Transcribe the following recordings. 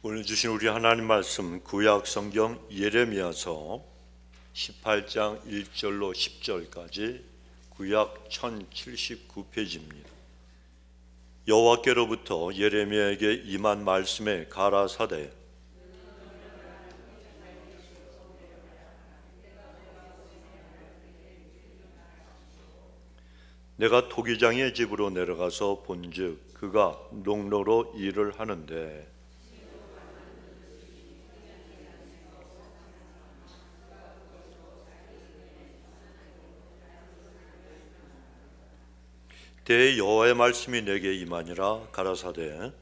오늘 주신 우리 하나님 말씀 구약 성경 예레미야서 18장 1절로 10절까지 구약 1079페이지입니다. 여호와께로부터 예레미야에게 임한 말씀에 가라사대 내가 토기장의 집으로 내려가서 본즉 그가 농로로 일을 하는데 대 여호와의 말씀이 내게 임하니라. 가라사대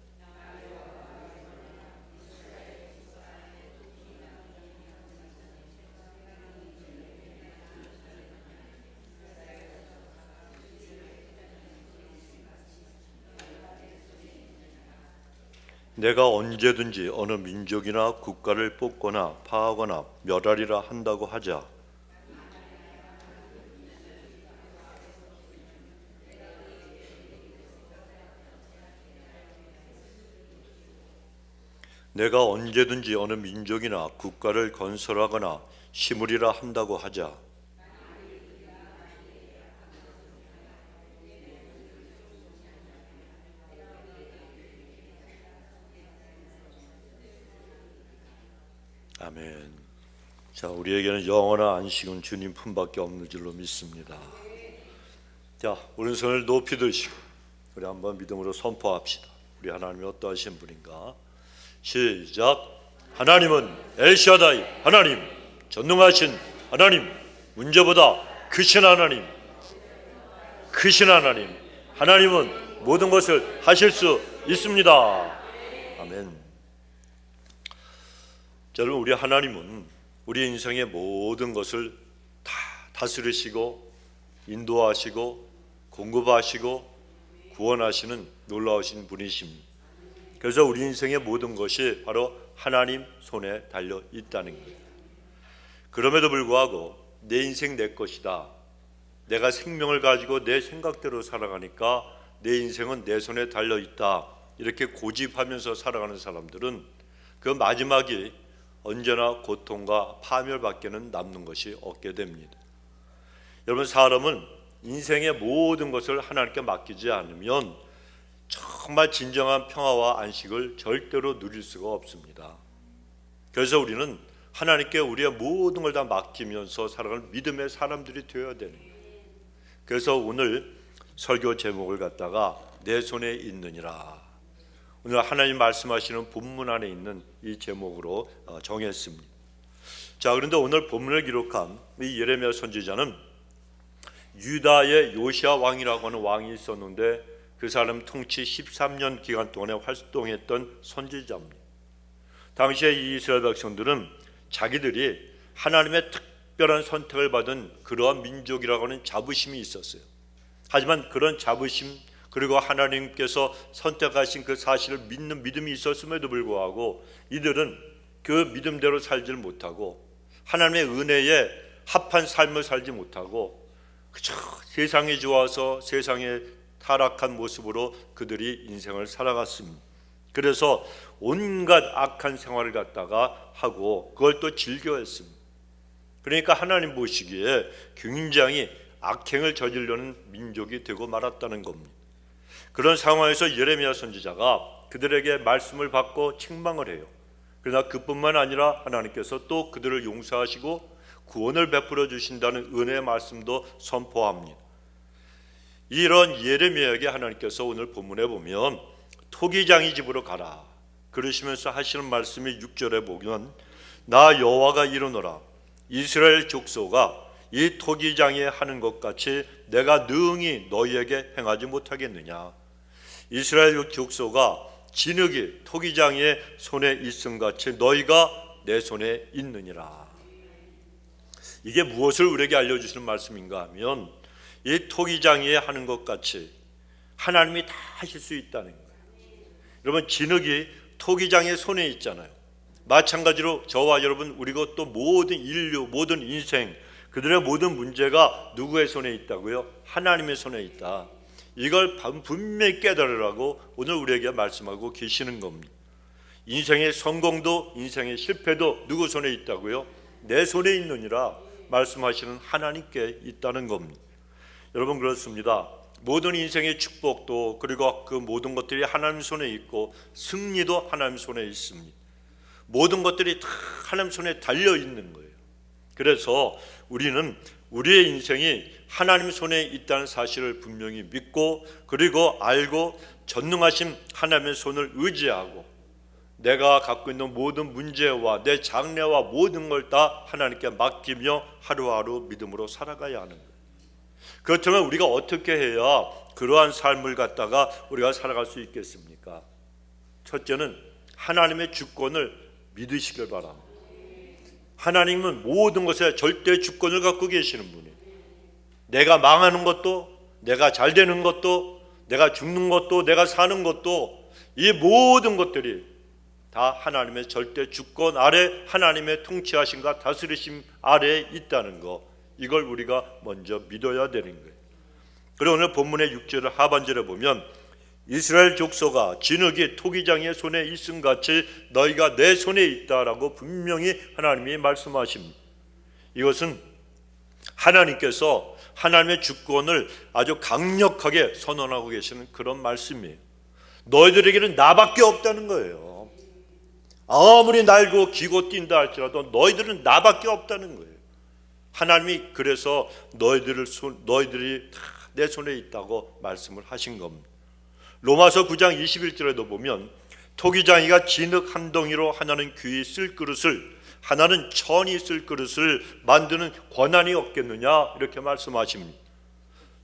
내가 언제든지 어느 민족이나 국가를 뽑거나 파하거나 멸하리라 한다고 하자. 내가 언제든지 어느 민족이나 국가를 건설하거나 심으리라 한다고 하자. 아멘. 자, 우리에게는 영원한 안식은 주님 품밖에 없는 줄로 믿습니다. 자, 오른손을 높이 드시고 우리 한번 믿음으로 선포합시다. 우리 하나님이 어떠하신 분인가? 시작. 하나님은 엘샤다이 하나님, 전능하신 하나님, 문제보다 크신 하나님, 크신 하나님, 하나님은 모든 것을 하실 수 있습니다. 아멘. 자, 여러분, 우리 하나님은 우리 인생의 모든 것을 다 다스리시고 인도하시고 공급하시고 구원하시는 놀라우신 분이십니다. 그래서 우리 인생의 모든 것이 바로 하나님 손에 달려 있다는 거예요. 그럼에도 불구하고 내 인생 내 것이다, 내가 생명을 가지고 내 생각대로 살아가니까 내 인생은 내 손에 달려 있다, 이렇게 고집하면서 살아가는 사람들은 그 마지막이 언제나 고통과 파멸밖에는 남는 것이 없게 됩니다. 여러분, 사람은 인생의 모든 것을 하나님께 맡기지 않으면 정말 진정한 평화와 안식을 절대로 누릴 수가 없습니다. 그래서 우리는 하나님께 우리의 모든 걸 다 맡기면서 살아가는 믿음의 사람들이 되어야 되는 거예요. 그래서 오늘 설교 제목을 갖다가 내 손에 있느니라, 오늘 하나님 말씀하시는 본문 안에 있는 이 제목으로 정했습니다. 자, 그런데 오늘 본문을 기록한 이 예레미야 선지자는 유다의 요시야 왕이라고 하는 왕이 있었는데 그 사람 통치 13년 기간 동안에 활동했던 선지자입니다. 당시에 이 이스라엘 백성들은 자기들이 하나님의 특별한 선택을 받은 그러한 민족이라고 하는 자부심이 있었어요. 하지만 그런 자부심, 그리고 하나님께서 선택하신 그 사실을 믿는 믿음이 있었음에도 불구하고 이들은 그 믿음대로 살지를 못하고 하나님의 은혜에 합한 삶을 살지 못하고 그저 세상이 좋아서 세상에 타락한 모습으로 그들이 인생을 살아갔습니다. 그래서 온갖 악한 생활을 갖다가 하고 그걸 또 즐겨했습니다. 그러니까 하나님 보시기에 굉장히 악행을 저지르려는 민족이 되고 말았다는 겁니다. 그런 상황에서 예레미야 선지자가 그들에게 말씀을 받고 책망을 해요. 그러나 그뿐만 아니라 하나님께서 또 그들을 용서하시고 구원을 베풀어 주신다는 은혜의 말씀도 선포합니다. 이런 예레미야에게 하나님께서 오늘 본문에 보면 토기장이 집으로 가라 그러시면서 하시는 말씀이 6절에 보면 나 여호와가 이르노라, 이스라엘 족속아 이 토기장이 하는 것 같이 내가 능히 너희에게 행하지 못하겠느냐. 이스라엘 족속아 진흙이 토기장의 손에 있음같이 너희가 내 손에 있느니라. 이게 무엇을 우리에게 알려주시는 말씀인가 하면 이 토기장이 하는 것 같이 하나님이 다 하실 수 있다는 거예요. 여러분, 진흙이 토기장의 손에 있잖아요. 마찬가지로 저와 여러분, 우리가 또 모든 인류, 모든 인생, 그들의 모든 문제가 누구의 손에 있다고요? 하나님의 손에 있다. 이걸 분명히 깨달으라고 오늘 우리에게 말씀하고 계시는 겁니다. 인생의 성공도 인생의 실패도 누구 손에 있다고요? 내 손에 있느니라 말씀하시는 하나님께 있다는 겁니다. 여러분, 그렇습니다. 모든 인생의 축복도 그리고 그 모든 것들이 하나님 손에 있고 승리도 하나님 손에 있습니다. 모든 것들이 다 하나님 손에 달려 있는 거예요. 그래서 우리는 우리의 인생이 하나님 손에 있다는 사실을 분명히 믿고 그리고 알고 전능하신 하나님의 손을 의지하고 내가 갖고 있는 모든 문제와 내 장래와 모든 걸 다 하나님께 맡기며 하루하루 믿음으로 살아가야 하는 거예요. 그렇다면 우리가 어떻게 해야 그러한 삶을 갖다가 우리가 살아갈 수 있겠습니까? 첫째는 하나님의 주권을 믿으시길 바랍니다. 하나님은 모든 것에 절대 주권을 갖고 계시는 분이에요. 내가 망하는 것도, 내가 잘 되는 것도, 내가 죽는 것도, 내가 사는 것도, 이 모든 것들이 다 하나님의 절대 주권 아래, 하나님의 통치하심과 다스리심 아래에 있다는 것, 이걸 우리가 먼저 믿어야 되는 거예요. 그리고 오늘 본문의 6절 하반절에 보면 이스라엘 족속아 진흙이 토기장의 손에 있음 같이 너희가 내 손에 있다라고 분명히 하나님이 말씀하십니다. 이것은 하나님께서 하나님의 주권을 아주 강력하게 선언하고 계시는 그런 말씀이에요. 너희들에게는 나밖에 없다는 거예요. 아무리 날고 기고 뛴다 할지라도 너희들은 나밖에 없다는 거예요. 하나님이 그래서 너희들이 다 내 손에 있다고 말씀을 하신 겁니다. 로마서 9장 21절에도 보면 토기장이가 진흙 한 덩이로 하나는 귀히 쓸 그릇을 하나는 천이 쓸 그릇을 만드는 권한이 없겠느냐 이렇게 말씀하십니다.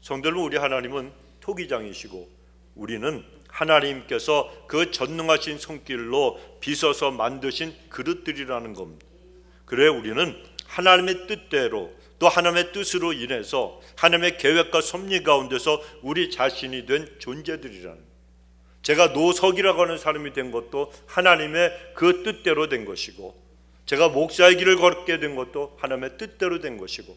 성도 여러분, 우리 하나님은 토기장이시고 우리는 하나님께서 그 전능하신 손길로 빚어서 만드신 그릇들이라는 겁니다. 그래 우리는 하나님의 뜻대로 또 하나님의 뜻으로 인해서 하나님의 계획과 섭리 가운데서 우리 자신이 된 존재들이라는 거예요. 제가 노석이라고 하는 사람이 된 것도 하나님의 그 뜻대로 된 것이고 제가 목사의 길을 걷게 된 것도 하나님의 뜻대로 된 것이고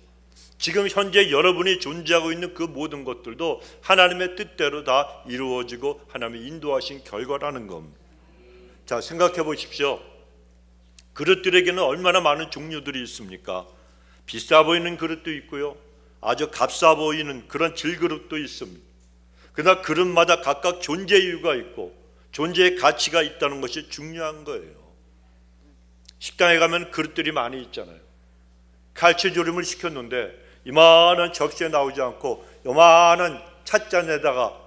지금 현재 여러분이 존재하고 있는 그 모든 것들도 하나님의 뜻대로 다 이루어지고 하나님이 인도하신 결과라는 겁니다. 자, 생각해 보십시오. 그릇들에게는 얼마나 많은 종류들이 있습니까? 비싸 보이는 그릇도 있고요, 아주 값싸 보이는 그런 질그릇도 있습니다. 그러나 그릇마다 각각 존재 이유가 있고 존재의 가치가 있다는 것이 중요한 거예요. 식당에 가면 그릇들이 많이 있잖아요. 칼치조림을 시켰는데 이만한 접시에 나오지 않고 요만한 찻잔에다가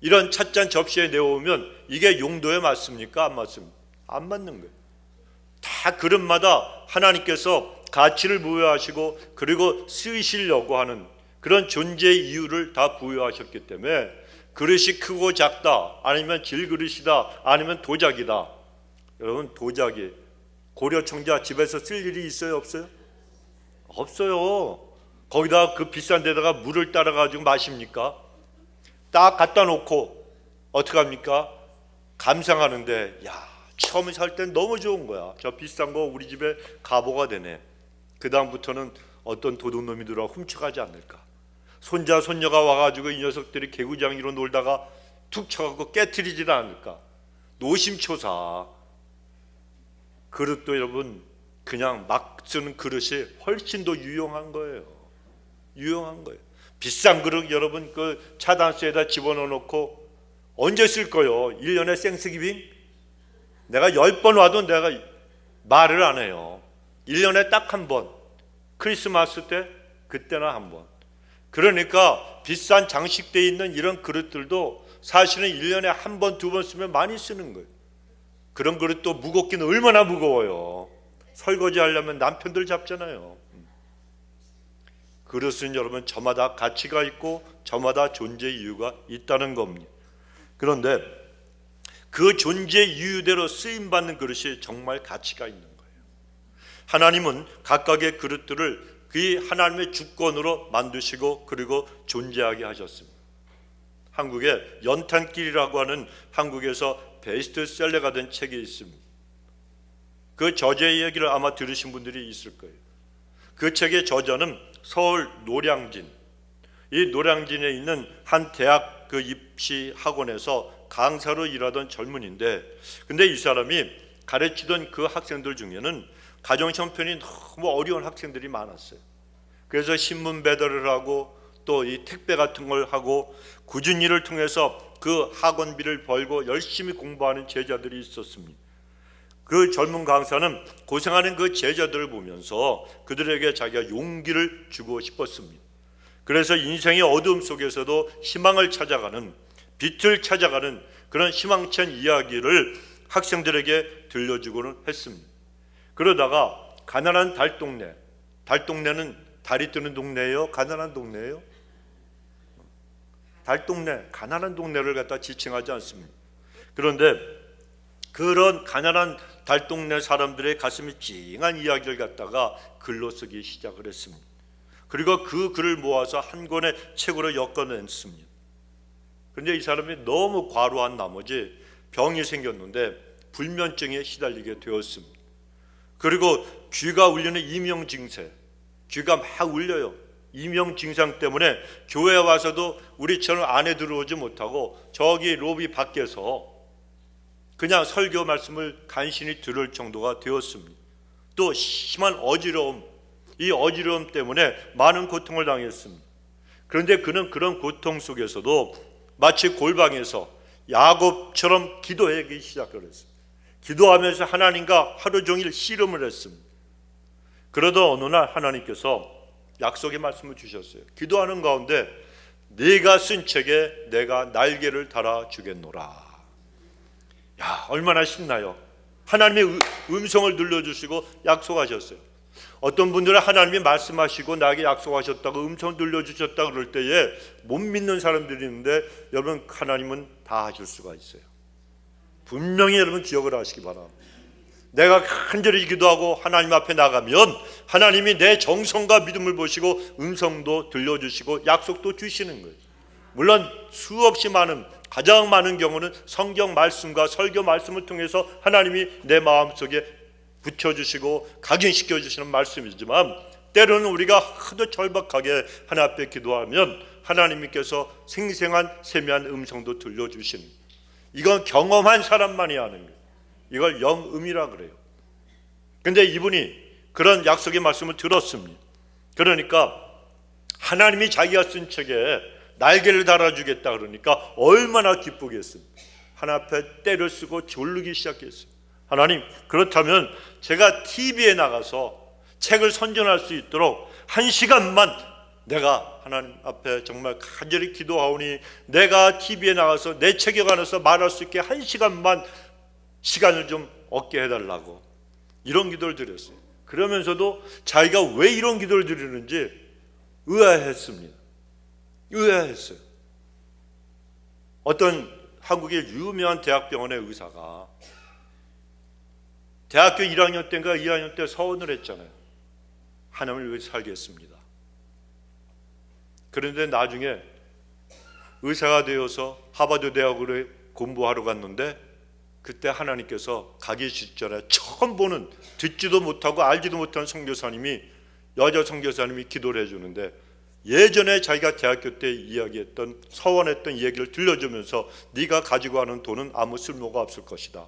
이런 찻잔 접시에 내오면 이게 용도에 맞습니까? 안 맞습니까? 안 맞는 거예요. 다 그릇마다 하나님께서 가치를 부여하시고 그리고 쓰시려고 하는 그런 존재의 이유를 다 부여하셨기 때문에 그릇이 크고 작다, 아니면 질그릇이다, 아니면 도자기다. 여러분, 도자기 고려 청자 집에서 쓸 일이 있어요, 없어요? 없어요. 거기다 그 비싼 데다가 물을 따라 가지고 마십니까? 딱 갖다 놓고 어떻게 합니까? 감상하는데 야, 처음에 살 땐 너무 좋은 거야. 저 비싼 거 우리 집에 가보가 되네. 그 다음부터는 어떤 도둑놈이 들어와 훔쳐가지 않을까. 손자 손녀가 와가지고 이 녀석들이 개구장이로 놀다가 툭 쳐갖고 깨트리지도 않을까. 노심초사. 그릇도 여러분 그냥 막 쓰는 그릇이 훨씬 더 유용한 거예요. 유용한 거예요. 비싼 그릇 여러분 그 차단수에다 집어넣어놓고 언제 쓸 거요? 1년에 생스기빙? 내가 10번 와도 내가 말을 안 해요. 1년에 딱 한 번, 크리스마스 때 그때나 한 번. 그러니까 비싼 장식되어 있는 이런 그릇들도 사실은 1년에 한 번, 두 번 쓰면 많이 쓰는 거예요. 그런 그릇도 무겁기는 얼마나 무거워요. 설거지 하려면 남편들 잡잖아요. 그릇은 여러분 저마다 가치가 있고 저마다 존재 이유가 있다는 겁니다. 그런데 그 존재 이유대로 쓰임받는 그릇이 정말 가치가 있는 거예요. 하나님은 각각의 그릇들을 그 하나님의 주권으로 만드시고 그리고 존재하게 하셨습니다. 한국에 연탄길이라고 하는 한국에서 베스트셀러가 된 책이 있습니다. 그 저자의 얘기를 아마 들으신 분들이 있을 거예요. 그 책의 저자는 서울 노량진, 이 노량진에 있는 한 대학 그 입시 학원에서 강사로 일하던 젊은인데, 근데 이 사람이 가르치던 그 학생들 중에는 가정 형편이 너무 어려운 학생들이 많았어요. 그래서 신문 배달을 하고 또 이 택배 같은 걸 하고 굳은 일을 통해서 그 학원비를 벌고 열심히 공부하는 제자들이 있었습니다. 그 젊은 강사는 고생하는 그 제자들을 보면서 그들에게 자기가 용기를 주고 싶었습니다. 그래서 인생의 어두움 속에서도 희망을 찾아가는, 빛을 찾아가는 그런 희망찬 이야기를 학생들에게 들려주고는 했습니다. 그러다가 가난한 달동네, 달동네는 달이 뜨는 동네예요? 가난한 동네예요? 달동네, 가난한 동네를 갖다 지칭하지 않습니다. 그런데 그런 가난한 달동네 사람들의 가슴이 찡한 이야기를 갖다가 글로 쓰기 시작을 했습니다. 그리고 그 글을 모아서 한 권의 책으로 엮어냈습니다. 그런데 이 사람이 너무 과로한 나머지 병이 생겼는데 불면증에 시달리게 되었습니다. 그리고 귀가 울리는 이명증세, 귀가 막 울려요. 이명증상 때문에 교회에 와서도 우리처럼 안에 들어오지 못하고 저기 로비 밖에서 그냥 설교 말씀을 간신히 들을 정도가 되었습니다. 또 심한 어지러움, 이 어지러움 때문에 많은 고통을 당했습니다. 그런데 그는 그런 고통 속에서도 마치 골방에서 야곱처럼 기도하기 시작을 했습니다. 기도하면서 하나님과 하루 종일 씨름을 했습니다. 그러다 어느 날 하나님께서 약속의 말씀을 주셨어요. 기도하는 가운데 네가 쓴 책에 내가 날개를 달아주겠노라. 야, 얼마나 신나요. 하나님의 음성을 들려주시고 약속하셨어요. 어떤 분들은 하나님이 말씀하시고 나에게 약속하셨다고 음성 들려주셨다 그럴 때에 못 믿는 사람들이 있는데, 여러분 하나님은 다 하실 수가 있어요. 분명히 여러분 기억을 하시기 바랍니다. 내가 간절히 기도하고 하나님 앞에 나가면 하나님이 내 정성과 믿음을 보시고 음성도 들려주시고 약속도 주시는 거예요. 물론 수없이 많은, 가장 많은 경우는 성경 말씀과 설교 말씀을 통해서 하나님이 내 마음속에 붙여주시고 각인시켜 주시는 말씀이지만, 때로는 우리가 하도 절박하게 하나님 앞에 기도하면 하나님께서 생생한 세미한 음성도 들려주시는, 이건 경험한 사람만이 아는 거예요. 이걸 영음이라 그래요. 근데 이분이 그런 약속의 말씀을 들었습니다. 그러니까 하나님이 자기가 쓴 책에 날개를 달아주겠다 그러니까 얼마나 기쁘겠습니까? 하나님 앞에 때를 쓰고 졸르기 시작했어요. 하나님, 그렇다면 제가 TV에 나가서 책을 선전할 수 있도록 1시간만 내가 하나님 앞에 정말 간절히 기도하오니 내가 TV에 나가서 내 책에 관해서 말할 수 있게 1시간만 시간을 좀 얻게 해달라고, 이런 기도를 드렸어요. 그러면서도 자기가 왜 이런 기도를 드리는지 의아했습니다. 의아했어요. 어떤 한국의 유명한 대학병원의 의사가 대학교 1학년 때인가 2학년 때 서원을 했잖아요. 하나님을 위해 살겠습니다. 그런데 나중에 의사가 되어서 하버드 대학으로 공부하러 갔는데, 그때 하나님께서 가기 직전에 처음 보는, 듣지도 못하고 알지도 못한 선교사님이, 여자 선교사님이 기도를 해주는데, 예전에 자기가 대학교 때 이야기했던, 서원했던 얘기를 들려주면서 네가 가지고 가는 돈은 아무 쓸모가 없을 것이다.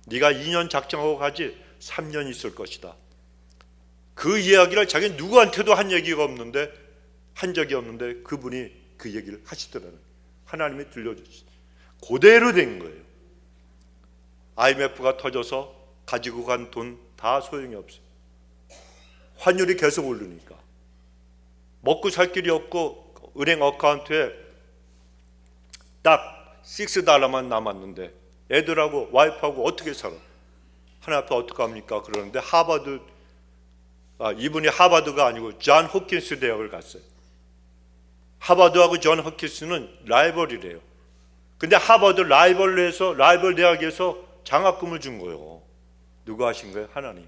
네가 2년 작정하고 가지 3년 있을 것이다. 그 이야기를 자기 누구한테도 한 얘기가 없는데, 한 적이 없는데 그분이 그 얘기를 하시더라고요. 하나님이 들려주시, 그대로 된 거예요. IMF가 터져서 가지고 간 돈 다 소용이 없어요. 환율이 계속 오르니까 먹고 살 길이 없고 은행 어카운트에 딱 $6만 남았는데 애들하고 와이프하고 어떻게 살아? 하나님 앞에 어떡합니까? 그러는데 이분이 하버드가 아니고 존 호킨스 대학을 갔어요. 하버드하고 존 호킨스는 라이벌이래요. 근데 하버드 라이벌 대학에서 장학금을 준 거예요. 누가 하신 거예요? 하나님이.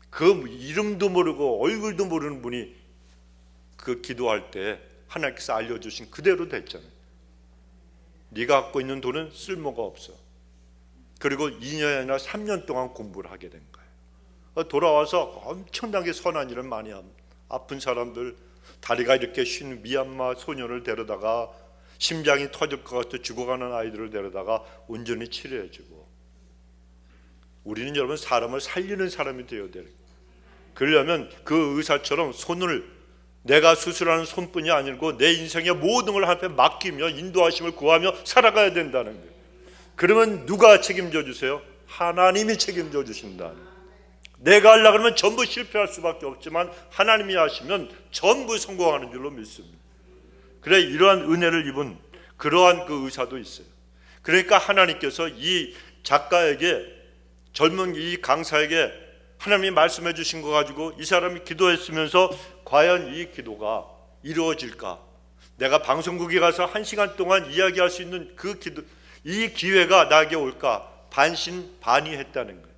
그 이름도 모르고 얼굴도 모르는 분이 그 기도할 때 하나님께서 알려주신 그대로 됐잖아요. 네가 갖고 있는 돈은 쓸모가 없어. 그리고 2년이나 3년 동안 공부를 하게 된 거예요. 돌아와서 엄청나게 선한 일을 많이 합니다. 아픈 사람들, 다리가 이렇게 쉰 미얀마 소년을 데려다가 심장이 터질 것 같아 죽어가는 아이들을 데려다가 온전히 치료해주고, 우리는 여러분 사람을 살리는 사람이 되어야 돼요. 그러려면 그 의사처럼 손을, 내가 수술하는 손뿐이 아니고 내 인생의 모든 걸 하나님께 맡기며 인도하심을 구하며 살아가야 된다는 거예요. 그러면 누가 책임져 주세요? 하나님이 책임져 주신다. 내가 하려고 하면 전부 실패할 수밖에 없지만 하나님이 하시면 전부 성공하는 줄로 믿습니다. 그래, 이러한 은혜를 입은 그러한 그 의사도 있어요. 그러니까 하나님께서 이 작가에게, 젊은 이 강사에게 하나님이 말씀해 주신 거 가지고 이 사람이 기도했으면서 과연 이 기도가 이루어질까? 내가 방송국에 가서 1시간 동안 이야기할 수 있는 그 기도, 이 기회가 나에게 올까? 반신반의했다는 거예요.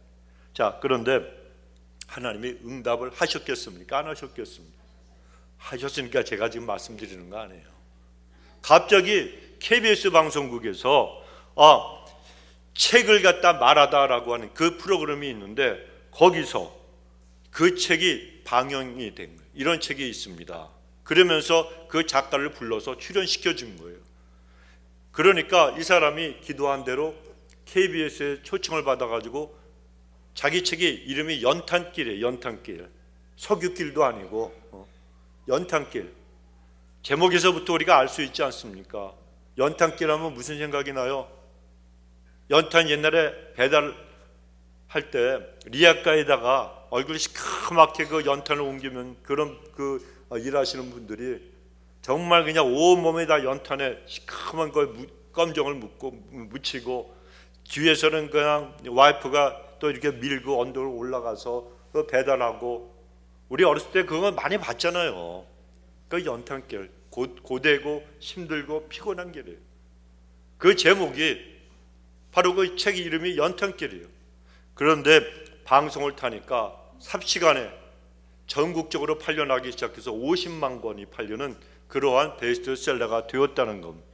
자, 그런데 하나님이 응답을 하셨겠습니까? 안 하셨겠습니까? 하셨으니까 제가 지금 말씀드리는 거 아니에요. 갑자기 KBS 방송국에서 책을 갖다 말하다라고 하는 그 프로그램이 있는데, 거기서 그 책이 방영이 된 거예요. 이런 책이 있습니다. 그러면서 그 작가를 불러서 출연시켜 준 거예요. 그러니까 이 사람이 기도한 대로 KBS에 초청을 받아가지고 자기 책이 이름이 연탄길이에요. 연탄길. 석유길도 아니고 연탄길. 제목에서부터 우리가 알 수 있지 않습니까? 연탄길 하면 무슨 생각이 나요? 연탄 옛날에 배달할 때 리아카에다가 얼굴이 시커멓게 그 연탄을 옮기면 그런 일하시는 분들이 정말 그냥 온몸에 다 연탄에 시커먼 검정을 묻히고, 뒤에서는 그냥 와이프가 또 이렇게 밀고 언덕을 올라가서 그 배달하고, 우리 어렸을 때 그거 많이 봤잖아요. 그 연탄길, 고되고 힘들고 피곤한 길이에요. 그 제목이 바로 그 책 이름이 연탄길이에요. 그런데 방송을 타니까 삽시간에 전국적으로 팔려나기 시작해서 50만 권이 팔리는 그러한 베스트셀러가 되었다는 겁니다.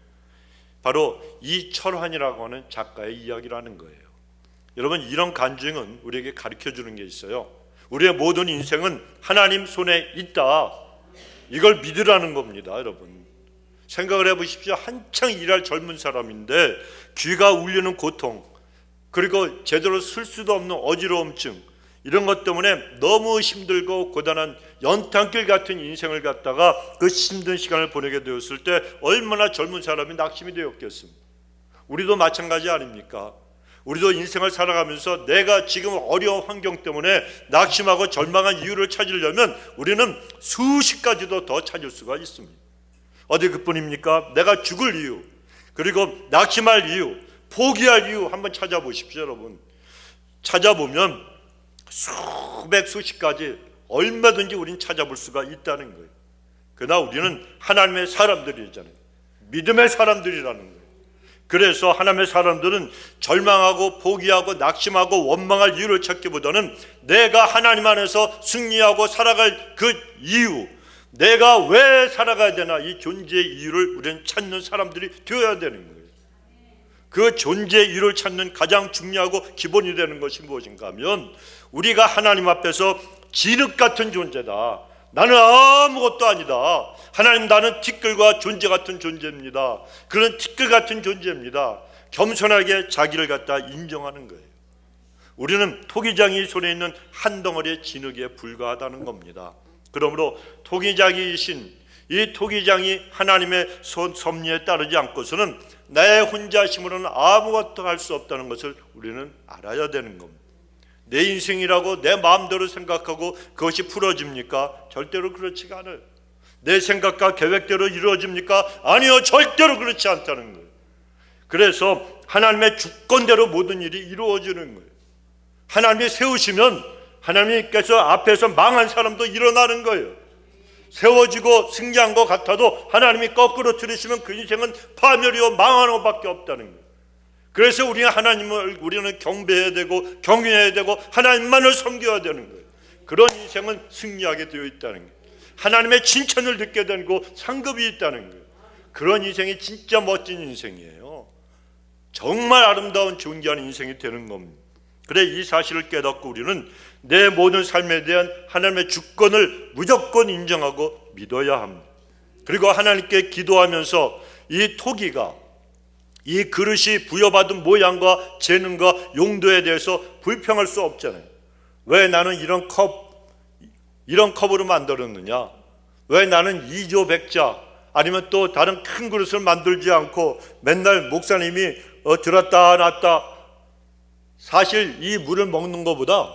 바로 이철환이라고 하는 작가의 이야기라는 거예요. 여러분, 이런 간증은 우리에게 가르쳐주는 게 있어요. 우리의 모든 인생은 하나님 손에 있다, 이걸 믿으라는 겁니다. 여러분, 생각을 해보십시오. 한창 일할 젊은 사람인데 귀가 울리는 고통, 그리고 제대로 쓸 수도 없는 어지러움증, 이런 것 때문에 너무 힘들고 고단한 연탄길 같은 인생을 갖다가 그 힘든 시간을 보내게 되었을 때 얼마나 젊은 사람이 낙심이 되었겠습니까? 우리도 마찬가지 아닙니까? 우리도 인생을 살아가면서 내가 지금 어려운 환경 때문에 낙심하고 절망한 이유를 찾으려면 우리는 수십 가지도 더 찾을 수가 있습니다. 어디 그뿐입니까? 내가 죽을 이유, 그리고 낙심할 이유, 포기할 이유 한번 찾아보십시오. 여러분, 찾아보면 수십 가지 얼마든지 우리는 찾아볼 수가 있다는 거예요. 그러나 우리는 하나님의 사람들이잖아요. 믿음의 사람들이라는 거예요. 그래서 하나님의 사람들은 절망하고 포기하고 낙심하고 원망할 이유를 찾기보다는 내가 하나님 안에서 승리하고 살아갈 그 이유, 내가 왜 살아가야 되나, 이 존재의 이유를 우리는 찾는 사람들이 되어야 되는 거예요. 그 존재의 이유를 찾는 가장 중요하고 기본이 되는 것이 무엇인가 하면, 우리가 하나님 앞에서 진흙 같은 존재다, 나는 아무것도 아니다, 하나님 나는 티끌과 존재 같은 존재입니다, 그런 티끌 같은 존재입니다, 겸손하게 자기를 갖다 인정하는 거예요. 우리는 토기장이 손에 있는 한 덩어리의 진흙에 불과하다는 겁니다. 그러므로 토기장이신 이 토기장이 하나님의 섭리에 따르지 않고서는 내 혼자 힘으로는 아무것도 할 수 없다는 것을 우리는 알아야 되는 겁니다. 내 인생이라고 내 마음대로 생각하고 그것이 풀어집니까? 절대로 그렇지가 않아요. 내 생각과 계획대로 이루어집니까? 아니요, 절대로 그렇지 않다는 거예요. 그래서 하나님의 주권대로 모든 일이 이루어지는 거예요. 하나님이 세우시면 하나님께서 앞에서 망한 사람도 일어나는 거예요. 세워지고 승리한 것 같아도 하나님이 거꾸로 들으시면 그 인생은 파멸이요 망하는 것밖에 없다는 거예요. 그래서 우리는 경배해야 되고 경외해야 되고 하나님만을 섬겨야 되는 거예요. 그런 인생은 승리하게 되어 있다는 거예요. 하나님의 칭찬을 듣게 되고 상급이 있다는 거예요. 그런 인생이 진짜 멋진 인생이에요. 정말 아름다운 존귀한 인생이 되는 겁니다. 그래, 이 사실을 깨닫고 우리는 내 모든 삶에 대한 하나님의 주권을 무조건 인정하고 믿어야 합니다. 그리고 하나님께 기도하면서 이 토기가 이 그릇이 부여받은 모양과 재능과 용도에 대해서 불평할 수 없잖아요. 왜 나는 이런 컵으로 만들었느냐? 왜 나는 이조백자 아니면 또 다른 큰 그릇을 만들지 않고 맨날 목사님이 들었다 놨다. 사실 이 물을 먹는 것보다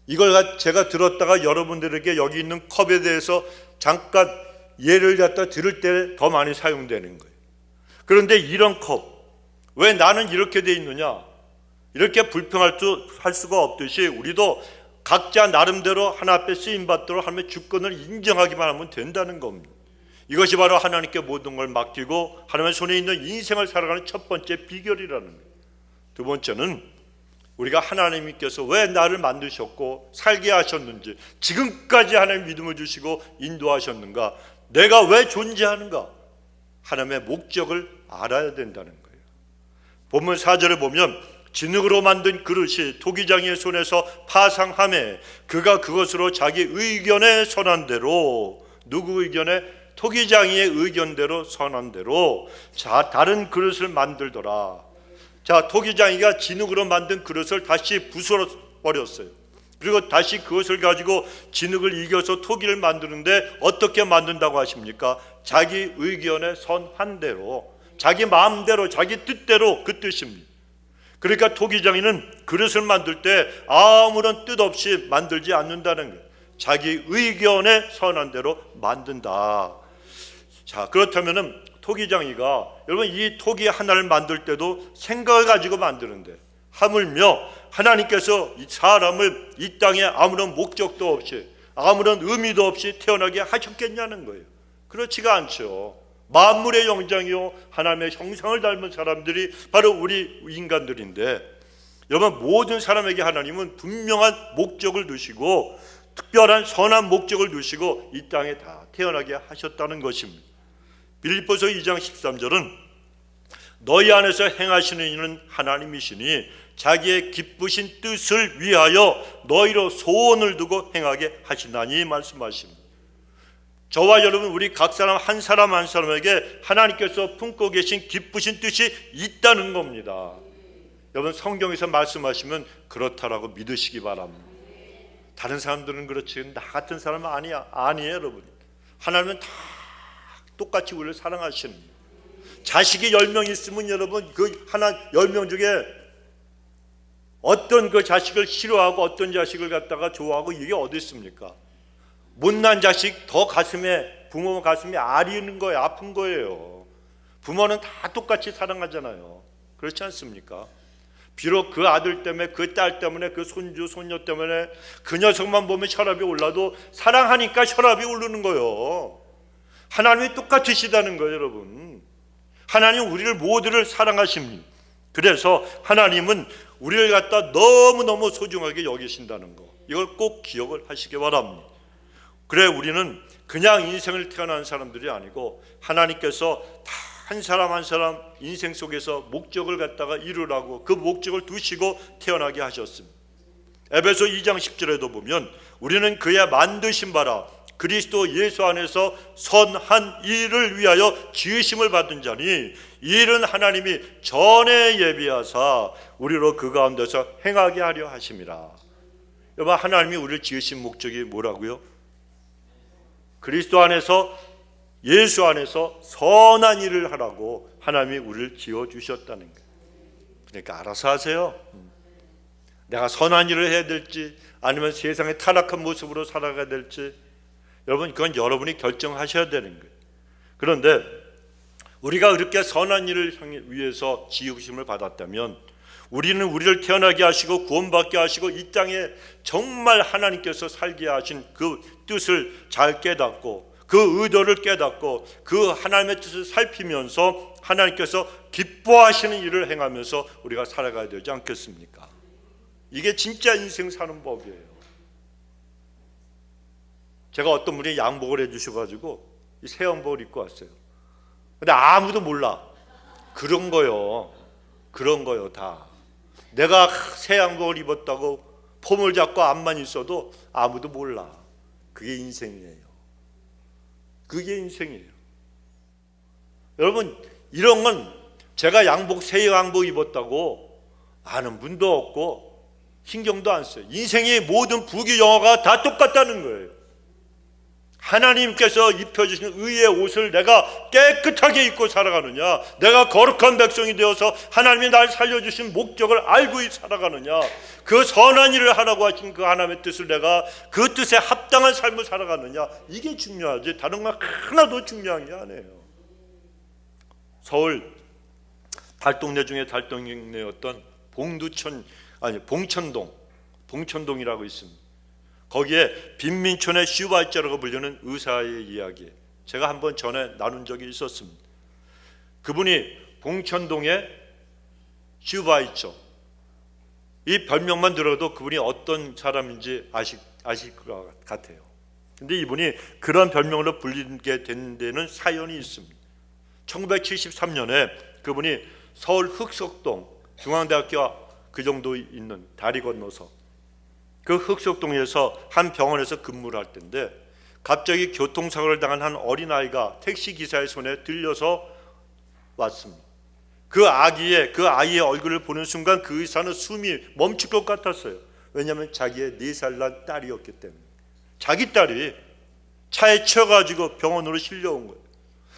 이걸 제가 들었다가 여러분들에게 여기 있는 컵에 대해서 잠깐 예를 갖다 들을 때 더 많이 사용되는 거예요. 그런데 이런 컵, 왜 나는 이렇게 돼 있느냐? 이렇게 불평할 수가 없듯이 우리도 각자 나름대로 하나 앞에 쓰임받도록 하나님의 주권을 인정하기만 하면 된다는 겁니다. 이것이 바로 하나님께 모든 걸 맡기고 하나님의 손에 있는 인생을 살아가는 첫 번째 비결이라는 거예요. 두 번째는 우리가 하나님께서 왜 나를 만드셨고 살게 하셨는지, 지금까지 하나님 믿음을 주시고 인도하셨는가, 내가 왜 존재하는가, 하나님의 목적을 알아야 된다는 거예요. 본문 4절에 보면 진흙으로 만든 그릇이 토기장이의 손에서 파상하매 그가 그것으로 자기 의견에 선한 대로, 누구 의견에? 토기장이의 의견대로 선한 대로 다른 그릇을 만들더라. 자, 토기장이가 진흙으로 만든 그릇을 다시 부숴 버렸어요. 그리고 다시 그것을 가지고 진흙을 이겨서 토기를 만드는데 어떻게 만든다고 하십니까? 자기 의견에 선한 대로, 자기 마음대로, 자기 뜻대로, 그 뜻입니다. 그러니까 토기장이는 그릇을 만들 때 아무런 뜻 없이 만들지 않는다는 거예요. 자기 의견에 선한 대로 만든다. 자, 그렇다면은 토기장이가, 여러분 이 토기 하나를 만들 때도 생각을 가지고 만드는데 하물며 하나님께서 이 사람을 이 땅에 아무런 목적도 없이 아무런 의미도 없이 태어나게 하셨겠냐는 거예요. 그렇지가 않죠. 만물의 영장이요 하나님의 형상을 닮은 사람들이 바로 우리 인간들인데, 여러분 모든 사람에게 하나님은 분명한 목적을 두시고 특별한 선한 목적을 두시고 이 땅에 다 태어나게 하셨다는 것입니다. 빌립보서 2장 13절은 너희 안에서 행하시는 이는 하나님이시니 자기의 기쁘신 뜻을 위하여 너희로 소원을 두고 행하게 하시나니 말씀하십니다. 저와 여러분 우리 각 사람 한 사람 한 사람에게 하나님께서 품고 계신 기쁘신 뜻이 있다는 겁니다. 여러분 성경에서 말씀하시면 그렇다라고 믿으시기 바랍니다. 다른 사람들은 그렇지 나 같은 사람은 아니에요 여러분. 하나님은 다 똑같이 우리를 사랑하시는 거예요. 자식이 10명 있으면 여러분 그 하나 10명 중에 어떤 그 자식을 싫어하고 어떤 자식을 갖다가 좋아하고 이게 어디 있습니까? 못난 자식 더 부모 가슴에 알이 있는 거예요. 아픈 거예요. 부모는 다 똑같이 사랑하잖아요. 그렇지 않습니까? 비록 그 아들 때문에 그 딸 때문에 그 손주 손녀 때문에 그 녀석만 보면 혈압이 올라도 사랑하니까 혈압이 오르는 거예요. 하나님이 똑같으시다는 거예요 여러분. 하나님 우리를 모두를 사랑하십니다. 그래서 하나님은 우리를 갖다 너무너무 소중하게 여기신다는 거, 이걸 꼭 기억을 하시기 바랍니다. 그래 우리는 그냥 인생을 태어난 사람들이 아니고 하나님께서 다 한 사람 한 사람 인생 속에서 목적을 갖다가 이루라고 그 목적을 두시고 태어나게 하셨습니다. 에베소 2장 10절에도 보면 우리는 그의 만드신 바라 그리스도 예수 안에서 선한 일을 위하여 지으심을 받은 자니 이 일은 하나님이 전에 예비하사 우리로 그 가운데서 행하게 하려 하심이라. 여러분 하나님이 우리를 지으신 목적이 뭐라고요? 그리스도 안에서 예수 안에서 선한 일을 하라고 하나님이 우리를 지어주셨다는 거예요. 그러니까 알아서 하세요. 내가 선한 일을 해야 될지 아니면 세상의 타락한 모습으로 살아가야 될지 여러분 그건 여러분이 결정하셔야 되는 거예요. 그런데 우리가 그렇게 선한 일을 위해서 지으심을 받았다면 우리는 우리를 태어나게 하시고 구원받게 하시고 이 땅에 정말 하나님께서 살게 하신 그 뜻을 잘 깨닫고 그 의도를 깨닫고 그 하나님의 뜻을 살피면서 하나님께서 기뻐하시는 일을 행하면서 우리가 살아가야 되지 않겠습니까? 이게 진짜 인생 사는 법이에요. 제가 어떤 분이 양복을 해주셔가지고 이 새 양복을 입고 왔어요. 근데 아무도 몰라. 그런 거요 다. 내가 새 양복을 입었다고 폼을 잡고 앞만 있어도 아무도 몰라. 그게 인생이에요. 그게 인생이에요. 여러분, 이런 건 제가 새 양복 입었다고 아는 분도 없고 신경도 안 써요. 인생의 모든 부귀영화가 다 똑같다는 거예요. 하나님께서 입혀주신 의의 옷을 내가 깨끗하게 입고 살아가느냐, 내가 거룩한 백성이 되어서 하나님이 날 살려주신 목적을 알고 살아가느냐, 그 선한 일을 하라고 하신 그 하나님의 뜻을 내가 그 뜻에 합당한 삶을 살아가느냐, 이게 중요하지 다른 거 하나도 중요한 게 아니에요. 서울 달동네 중에 달동네였던 봉천동이라고 있습니다. 거기에 빈민촌의 슈바이처라고 불리는 의사의 이야기, 제가 한번 전에 나눈 적이 있었습니다. 그분이 봉천동의 슈바이처, 이 별명만 들어도 그분이 어떤 사람인지 아실 것 같아요. 근데 이분이 그런 별명으로 불리게 된 데는 사연이 있습니다. 1973년에 그분이 서울 흑석동, 중앙대학교 그 정도 있는 다리 건너서 그 흑석동에서 한 병원에서 근무를 할 때인데, 갑자기 교통사고를 당한 한 어린아이가 택시기사의 손에 들려서 왔습니다. 그 아이의 얼굴을 보는 순간 그 의사는 숨이 멈출 것 같았어요. 왜냐하면 자기의 4살 난 딸이었기 때문에. 자기 딸이 차에 치여가지고 병원으로 실려온 거예요.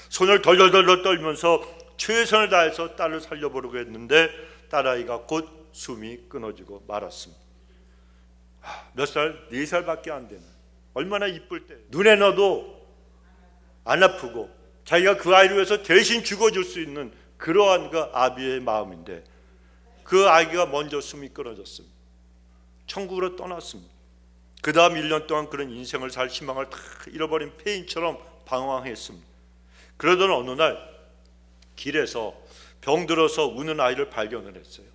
손을 덜덜덜 떨면서 최선을 다해서 딸을 살려보려고 했는데 딸아이가 곧 숨이 끊어지고 말았습니다. 몇 살? 4살밖에 안 되는, 얼마나 이쁠 때 눈에 넣어도 안 아프고 자기가 그 아이를 위해서 대신 죽어줄 수 있는 그러한 그 아비의 마음인데, 그 아이가 먼저 숨이 끊어졌습니다. 천국으로 떠났습니다. 그 다음 1년 동안 그런 인생을 살 희망을 다 잃어버린 폐인처럼 방황했습니다. 그러던 어느 날 길에서 병들어서 우는 아이를 발견을 했어요.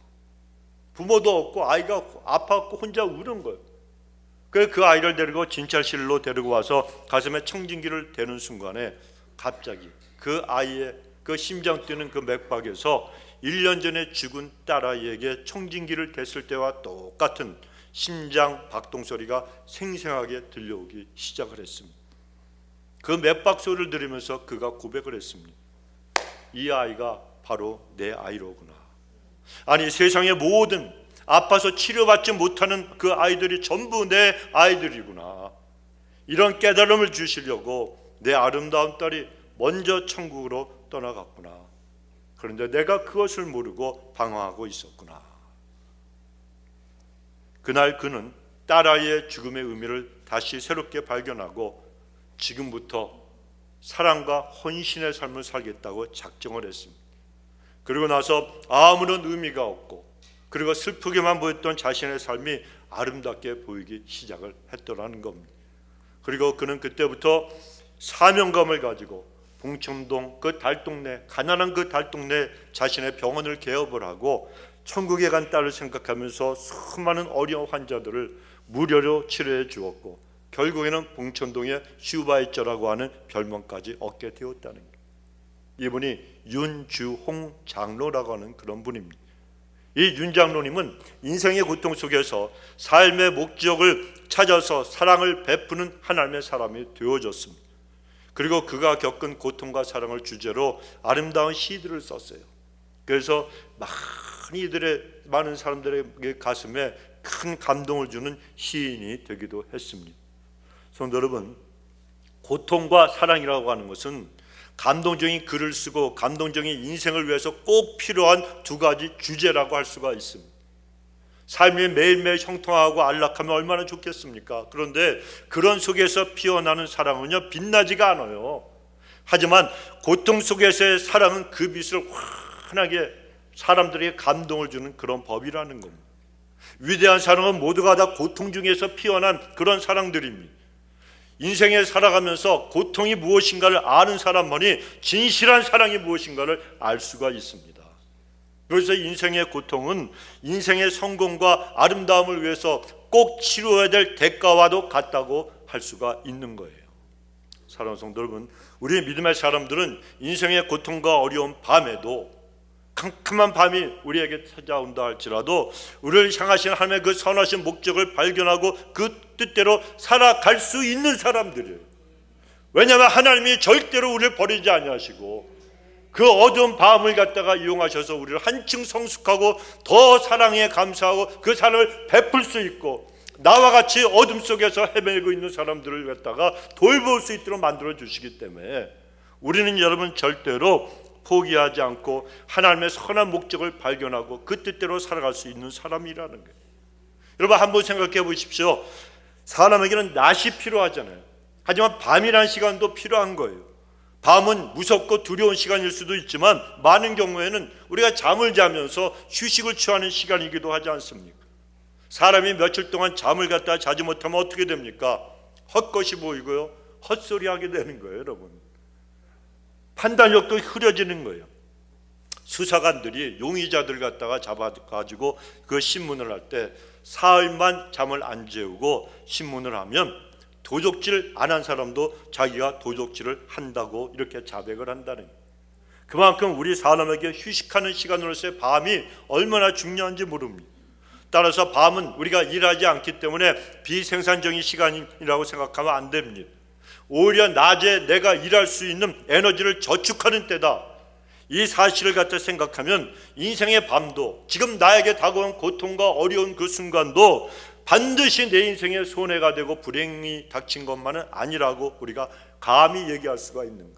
부모도 없고 아이가 아파갖고 혼자 우는 거예요. 그래서 그 아이를 데리고 진찰실로 데리고 와서 가슴에 청진기를 대는 순간에 갑자기 그 아이의 그 심장 뛰는 그 맥박에서 1년 전에 죽은 딸아이에게 청진기를 댔을 때와 똑같은 심장 박동 소리가 생생하게 들려오기 시작을 했습니다. 그 맥박 소리를 들으면서 그가 고백을 했습니다. 이 아이가 바로 내 아이로구나. 아니, 세상의 모든 아파서 치료받지 못하는 그 아이들이 전부 내 아이들이구나. 이런 깨달음을 주시려고 내 아름다운 딸이 먼저 천국으로 떠나갔구나. 그런데 내가 그것을 모르고 방황하고 있었구나. 그날 그는 딸아이의 죽음의 의미를 다시 새롭게 발견하고 지금부터 사랑과 헌신의 삶을 살겠다고 작정을 했습니다. 그리고 나서 아무런 의미가 없고 그리고 슬프게만 보였던 자신의 삶이 아름답게 보이기 시작을 했더라는 겁니다. 그리고 그는 그때부터 사명감을 가지고 봉천동 그 달동네, 가난한 그 달동네 자신의 병원을 개업을 하고 천국에 간 딸을 생각하면서 수많은 어려운 환자들을 무료로 치료해 주었고 결국에는 봉천동의 슈바이처라고 하는 별명까지 얻게 되었다는 거예요. 이분이 윤주홍 장로라고 하는 그런 분입니다. 이 윤 장로님은 인생의 고통 속에서 삶의 목적을 찾아서 사랑을 베푸는 하나님의 사람이 되어졌습니다. 그리고 그가 겪은 고통과 사랑을 주제로 아름다운 시들을 썼어요. 그래서 많은 사람들의 가슴에 큰 감동을 주는 시인이 되기도 했습니다. 성도 여러분, 고통과 사랑이라고 하는 것은 감동적인 글을 쓰고 감동적인 인생을 위해서 꼭 필요한 두 가지 주제라고 할 수가 있습니다. 삶이 매일매일 형통하고 안락하면 얼마나 좋겠습니까? 그런데 그런 속에서 피어나는 사랑은요, 빛나지가 않아요. 하지만 고통 속에서의 사랑은 그 빛을 환하게 사람들에게 감동을 주는 그런 법이라는 겁니다. 위대한 사랑은 모두가 다 고통 중에서 피어난 그런 사랑들입니다. 인생에 살아가면서 고통이 무엇인가를 아는 사람만이 진실한 사랑이 무엇인가를 알 수가 있습니다. 그래서 인생의 고통은 인생의 성공과 아름다움을 위해서 꼭 치루어야 될 대가와도 같다고 할 수가 있는 거예요. 사랑하는 성도 여러분, 우리 믿음의 사람들은 인생의 고통과 어려운 밤에도, 캄캄한 밤이 우리에게 찾아온다 할지라도 우리를 향하신 하나님의 그 선하신 목적을 발견하고 그 뜻대로 살아갈 수 있는 사람들이에요. 왜냐하면 하나님이 절대로 우리를 버리지 아니하시고 그 어두운 밤을 갖다가 이용하셔서 우리를 한층 성숙하고 더 사랑에 감사하고 그 사랑을 베풀 수 있고 나와 같이 어둠 속에서 헤매고 있는 사람들을 갖다가 돌볼 수 있도록 만들어 주시기 때문에 우리는 여러분 절대로 포기하지 않고 하나님의 선한 목적을 발견하고 그 뜻대로 살아갈 수 있는 사람이라는 거예요. 여러분 한번 생각해 보십시오. 사람에게는 낮이 필요하잖아요. 하지만 밤이라는 시간도 필요한 거예요. 밤은 무섭고 두려운 시간일 수도 있지만 많은 경우에는 우리가 잠을 자면서 휴식을 취하는 시간이기도 하지 않습니까? 사람이 며칠 동안 잠을 갖다 자지 못하면 어떻게 됩니까? 헛것이 보이고요, 헛소리하게 되는 거예요. 여러분, 판단력도 흐려지는 거예요. 수사관들이 용의자들 갖다가 잡아가지고 그 신문을 할 때 사흘만 잠을 안 재우고 신문을 하면 도적질 안 한 사람도 자기가 도적질을 한다고 이렇게 자백을 한다는 거예요. 그만큼 우리 사람에게 휴식하는 시간으로서의 밤이 얼마나 중요한지 모릅니다. 따라서 밤은 우리가 일하지 않기 때문에 비생산적인 시간이라고 생각하면 안 됩니다. 오히려 낮에 내가 일할 수 있는 에너지를 저축하는 때다. 이 사실을 갖다 생각하면 인생의 밤도, 지금 나에게 다가온 고통과 어려운 그 순간도 반드시 내 인생의 손해가 되고 불행이 닥친 것만은 아니라고 우리가 감히 얘기할 수가 있는 거예요.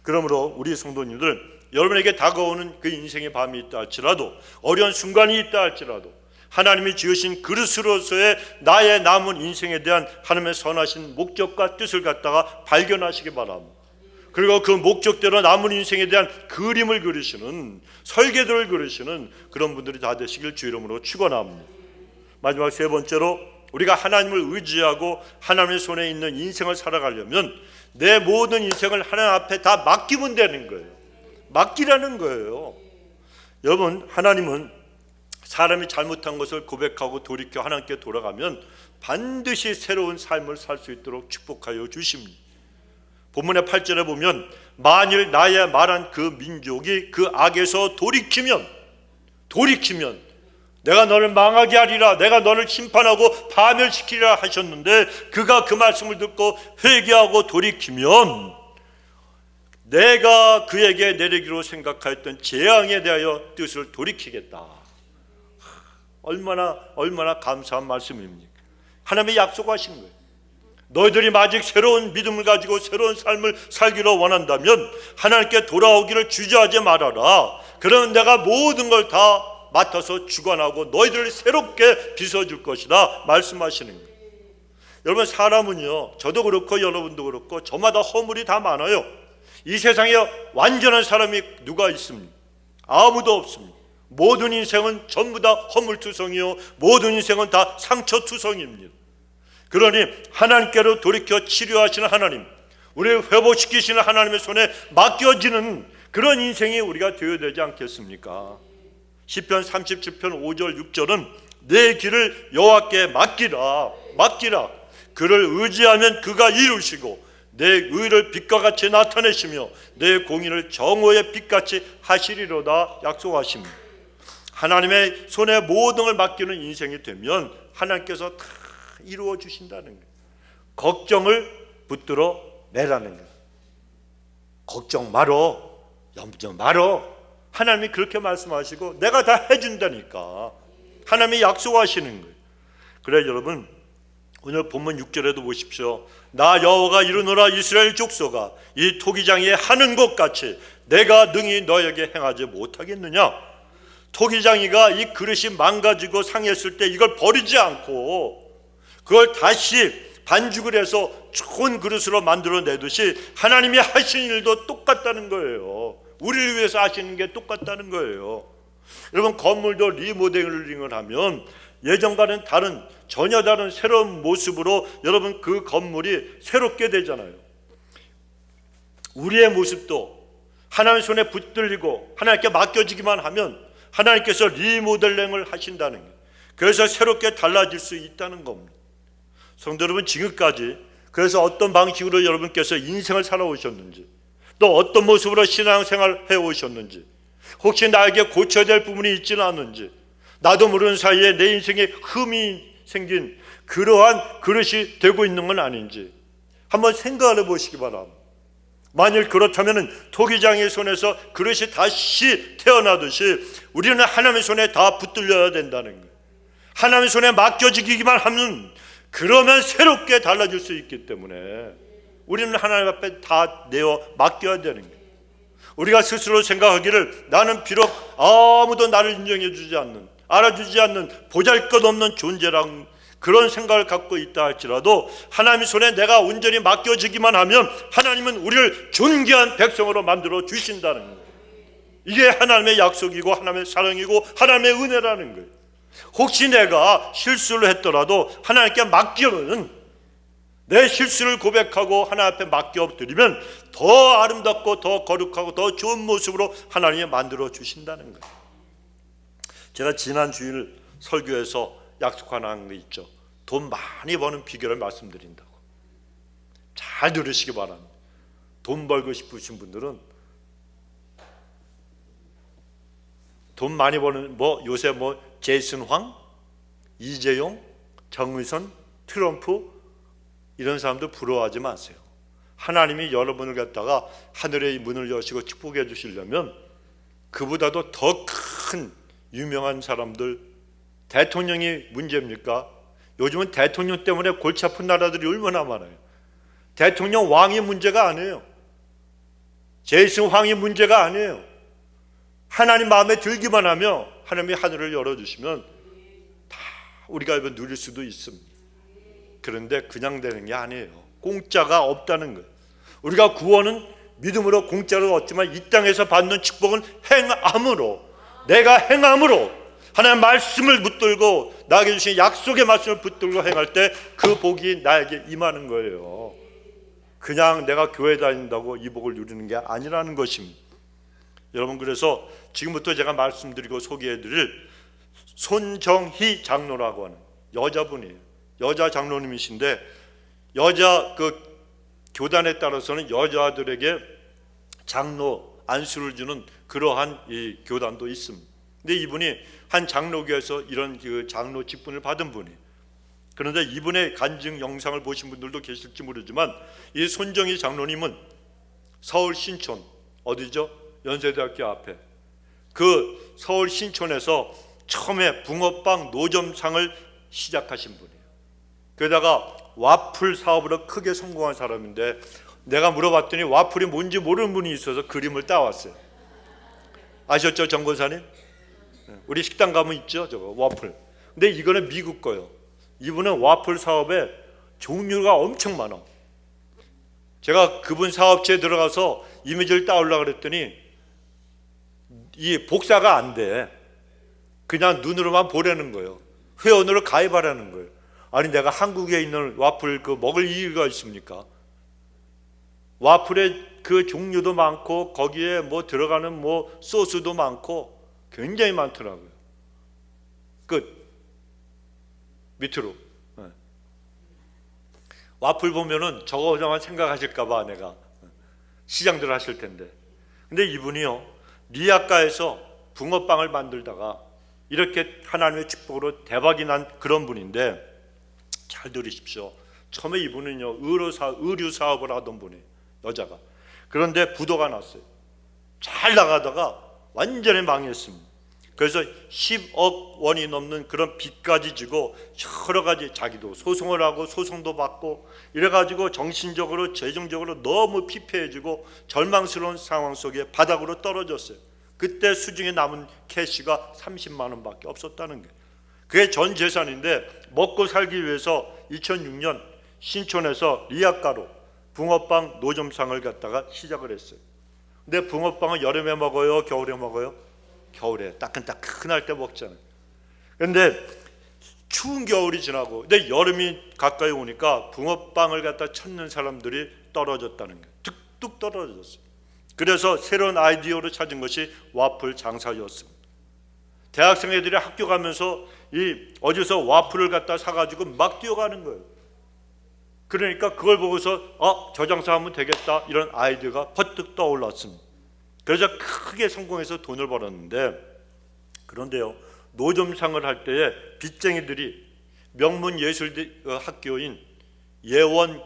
그러므로 우리 성도님들, 여러분에게 다가오는 그 인생의 밤이 있다 할지라도, 어려운 순간이 있다 할지라도 하나님이 지으신 그릇으로서의 나의 남은 인생에 대한 하나님의 선하신 목적과 뜻을 갖다가 발견하시기 바랍니다. 그리고 그 목적대로 남은 인생에 대한 그림을 그리시는, 설계도를 그리시는 그런 분들이 다 되시길 주 이름으로 축원합니다. 마지막 세 번째로, 우리가 하나님을 의지하고 하나님의 손에 있는 인생을 살아가려면 내 모든 인생을 하나님 앞에 다 맡기면 되는 거예요. 맡기라는 거예요. 여러분, 하나님은 사람이 잘못한 것을 고백하고 돌이켜 하나님께 돌아가면 반드시 새로운 삶을 살 수 있도록 축복하여 주십니다. 본문의 8절에 보면 만일 나의 말한 그 민족이 그 악에서 돌이키면 내가 너를 망하게 하리라, 내가 너를 심판하고 파멸시키리라 하셨는데 그가 그 말씀을 듣고 회개하고 돌이키면 내가 그에게 내리기로 생각하였던 재앙에 대하여 뜻을 돌이키겠다. 얼마나 감사한 말씀입니까? 하나님이 약속하신 거예요. 너희들이 아직 새로운 믿음을 가지고 새로운 삶을 살기로 원한다면 하나님께 돌아오기를 주저하지 말아라. 그러면 내가 모든 걸 다 맡아서 주관하고 너희들을 새롭게 빚어줄 것이다 말씀하시는 거예요. 여러분, 사람은요, 저도 그렇고 여러분도 그렇고 저마다 허물이 다 많아요. 이 세상에 완전한 사람이 누가 있습니까? 아무도 없습니다. 모든 인생은 전부 다 허물투성이요, 모든 인생은 다 상처투성입니다. 그러니 하나님께로 돌이켜 치료하시는 하나님, 우리를 회복시키시는 하나님의 손에 맡겨지는 그런 인생이 우리가 되어야 되지 않겠습니까? 시편 37편 5절 6절은 내 길을 여호와께 맡기라. 그를 의지하면 그가 이루시고 내 의를 빛과 같이 나타내시며 내 공의를 정오의 빛같이 하시리로다 약속하십니다. 하나님의 손에 모든 걸 맡기는 인생이 되면 하나님께서 다 이루어 주신다는 거예요. 걱정을 붙들어 매라는 거예요. 걱정 말어, 염려 말어. 하나님이 그렇게 말씀하시고 내가 다 해준다니까 하나님이 약속하시는 거예요. 그래 여러분, 오늘 본문 6절에도 보십시오. 나 여호와가 이르노라, 이스라엘 족속아, 이 토기장이 하는 것 같이 내가 능히 너에게 행하지 못하겠느냐. 토기장이가 이 그릇이 망가지고 상했을 때 이걸 버리지 않고 그걸 다시 반죽을 해서 좋은 그릇으로 만들어내듯이 하나님이 하신 일도 똑같다는 거예요. 우리를 위해서 하시는 게 똑같다는 거예요. 여러분, 건물도 리모델링을 하면 예전과는 전혀 다른 새로운 모습으로 여러분 그 건물이 새롭게 되잖아요. 우리의 모습도 하나님의 손에 붙들리고 하나님께 맡겨지기만 하면 하나님께서 리모델링을 하신다는 거예요. 그래서 새롭게 달라질 수 있다는 겁니다. 성도 여러분, 지금까지 그래서 어떤 방식으로 여러분께서 인생을 살아오셨는지, 또 어떤 모습으로 신앙생활을 해오셨는지, 혹시 나에게 고쳐야 될 부분이 있지는 않은지, 나도 모르는 사이에 내 인생에 흠이 생긴 그러한 그릇이 되고 있는 건 아닌지 한번 생각을 해보시기 바랍니다. 만일 그렇다면 토기장의 손에서 그릇이 다시 태어나듯이 우리는 하나님의 손에 다 붙들려야 된다는 거예요. 하나님의 손에 맡겨지기만 하면 그러면 새롭게 달라질 수 있기 때문에 우리는 하나님 앞에 다 내어 맡겨야 되는 거예요. 우리가 스스로 생각하기를 나는 비록 아무도 나를 인정해 주지 않는, 알아주지 않는 보잘것없는 존재랑 그런 생각을 갖고 있다 할지라도 하나님의 손에 내가 온전히 맡겨지기만 하면 하나님은 우리를 존귀한 백성으로 만들어 주신다는 거예요. 이게 하나님의 약속이고 하나님의 사랑이고 하나님의 은혜라는 거예요. 혹시 내가 실수를 했더라도 하나님께 맡기는, 내 실수를 고백하고 하나님 앞에 맡겨드리면 더 아름답고 더 거룩하고 더 좋은 모습으로 하나님이 만들어 주신다는 거예요. 제가 지난 주일 설교에서 약속한 게 있죠. 돈 많이 버는 비결을 말씀드린다고. 잘 들으시기 바랍니다. 돈 벌고 싶으신 분들은 돈 많이 버는 요새 제이슨 황, 이재용, 정의선, 트럼프 이런 사람들 부러워하지 마세요. 하나님이 여러분을 갖다가 하늘의 문을 여시고 축복해 주시려면 그보다도 더 큰 유명한 사람들, 대통령이 문제입니까? 요즘은 대통령 때문에 골치 아픈 나라들이 얼마나 많아요. 대통령 왕이 문제가 아니에요. 제이슨 황이 문제가 아니에요. 하나님 마음에 들기만 하며 하나님이 하늘을 열어주시면 다 우리가 누릴 수도 있습니다. 그런데 그냥 되는 게 아니에요. 공짜가 없다는 거예요. 우리가 구원은 믿음으로 공짜로 얻지만 이 땅에서 받는 축복은 행함으로, 내가 행함으로 하나님 말씀을 붙들고 나에게 주신 약속의 말씀을 붙들고 행할 때 그 복이 나에게 임하는 거예요. 그냥 내가 교회 다닌다고 이 복을 누리는 게 아니라는 것입니다. 여러분, 그래서 지금부터 제가 말씀드리고 소개해드릴 손정희 장로라고 하는 여자분이에요. 여자 장로님이신데 여자 교단에 따라서는 여자들에게 장로 안수를 주는 그러한 이 교단도 있습니다. 근데 이분이 한 장로교에서 이런 장로 직분을 받은 분이에요. 그런데 이분의 간증 영상을 보신 분들도 계실지 모르지만 이 손정희 장로님은 서울 신촌, 어디죠? 연세대학교 앞에 그 서울 신촌에서 처음에 붕어빵 노점상을 시작하신 분이에요. 게다가 와플 사업으로 크게 성공한 사람인데 내가 물어봤더니 와플이 뭔지 모르는 분이 있어서 그림을 따왔어요. 아셨죠, 정 권사님? 우리 식당 가면 있죠, 저거 와플. 근데 이거는 미국 거요. 이분은 와플 사업에 종류가 엄청 많아. 제가 그분 사업체에 들어가서 이미지를 따오려고 그랬더니 이 복사가 안 돼. 그냥 눈으로만 보라는 거예요. 회원으로 가입하라는 거예요. 아니 내가 한국에 있는 와플 먹을 이유가 있습니까? 와플의 그 종류도 많고 거기에 들어가는 소스도 많고 굉장히 많더라고요. 끝. 밑으로. 와플 보면은 저거만 생각하실까봐 내가 시장들 하실 텐데. 근데 이분이요 리아카에서 붕어빵을 만들다가 이렇게 하나님의 축복으로 대박이 난 그런 분인데 잘 들으십시오. 처음에 이분은요 의류 사업을 하던 분이에요. 여자가. 그런데 부도가 났어요. 잘 나가다가 완전히 망했습니다. 그래서 10억 원이 넘는 그런 빚까지 지고 여러 가지 자기도 소송을 하고 소송도 받고 이래가지고 정신적으로 재정적으로 너무 피폐해지고 절망스러운 상황 속에 바닥으로 떨어졌어요. 그때 수중에 남은 캐시가 30만 원밖에 없었다는 거예요. 그게 전 재산인데 먹고 살기 위해서 2006년 신촌에서 리아카로 붕어빵 노점상을 갖다가 시작을 했어요. 근데 붕어빵은 여름에 먹어요, 겨울에 먹어요? 겨울에 따끈따끈할 때 먹잖아요. 그런데 추운 겨울이 지나고 근데 여름이 가까이 오니까 붕어빵을 갖다 찾는 사람들이 떨어졌다는 거예요. 뚝뚝 떨어졌어요. 그래서 새로운 아이디어로 찾은 것이 와플 장사였습니다. 대학생 애들이 학교 가면서 어디서 와플을 갖다 사가지고 막 뛰어가는 거예요. 그러니까 그걸 보고서 저 장사하면 되겠다 이런 아이디어가 퍼뜩 떠올랐습니다. 그래서 크게 성공해서 돈을 벌었는데 그런데요 노점상을 할 때에 빚쟁이들이 명문 예술학교인 예원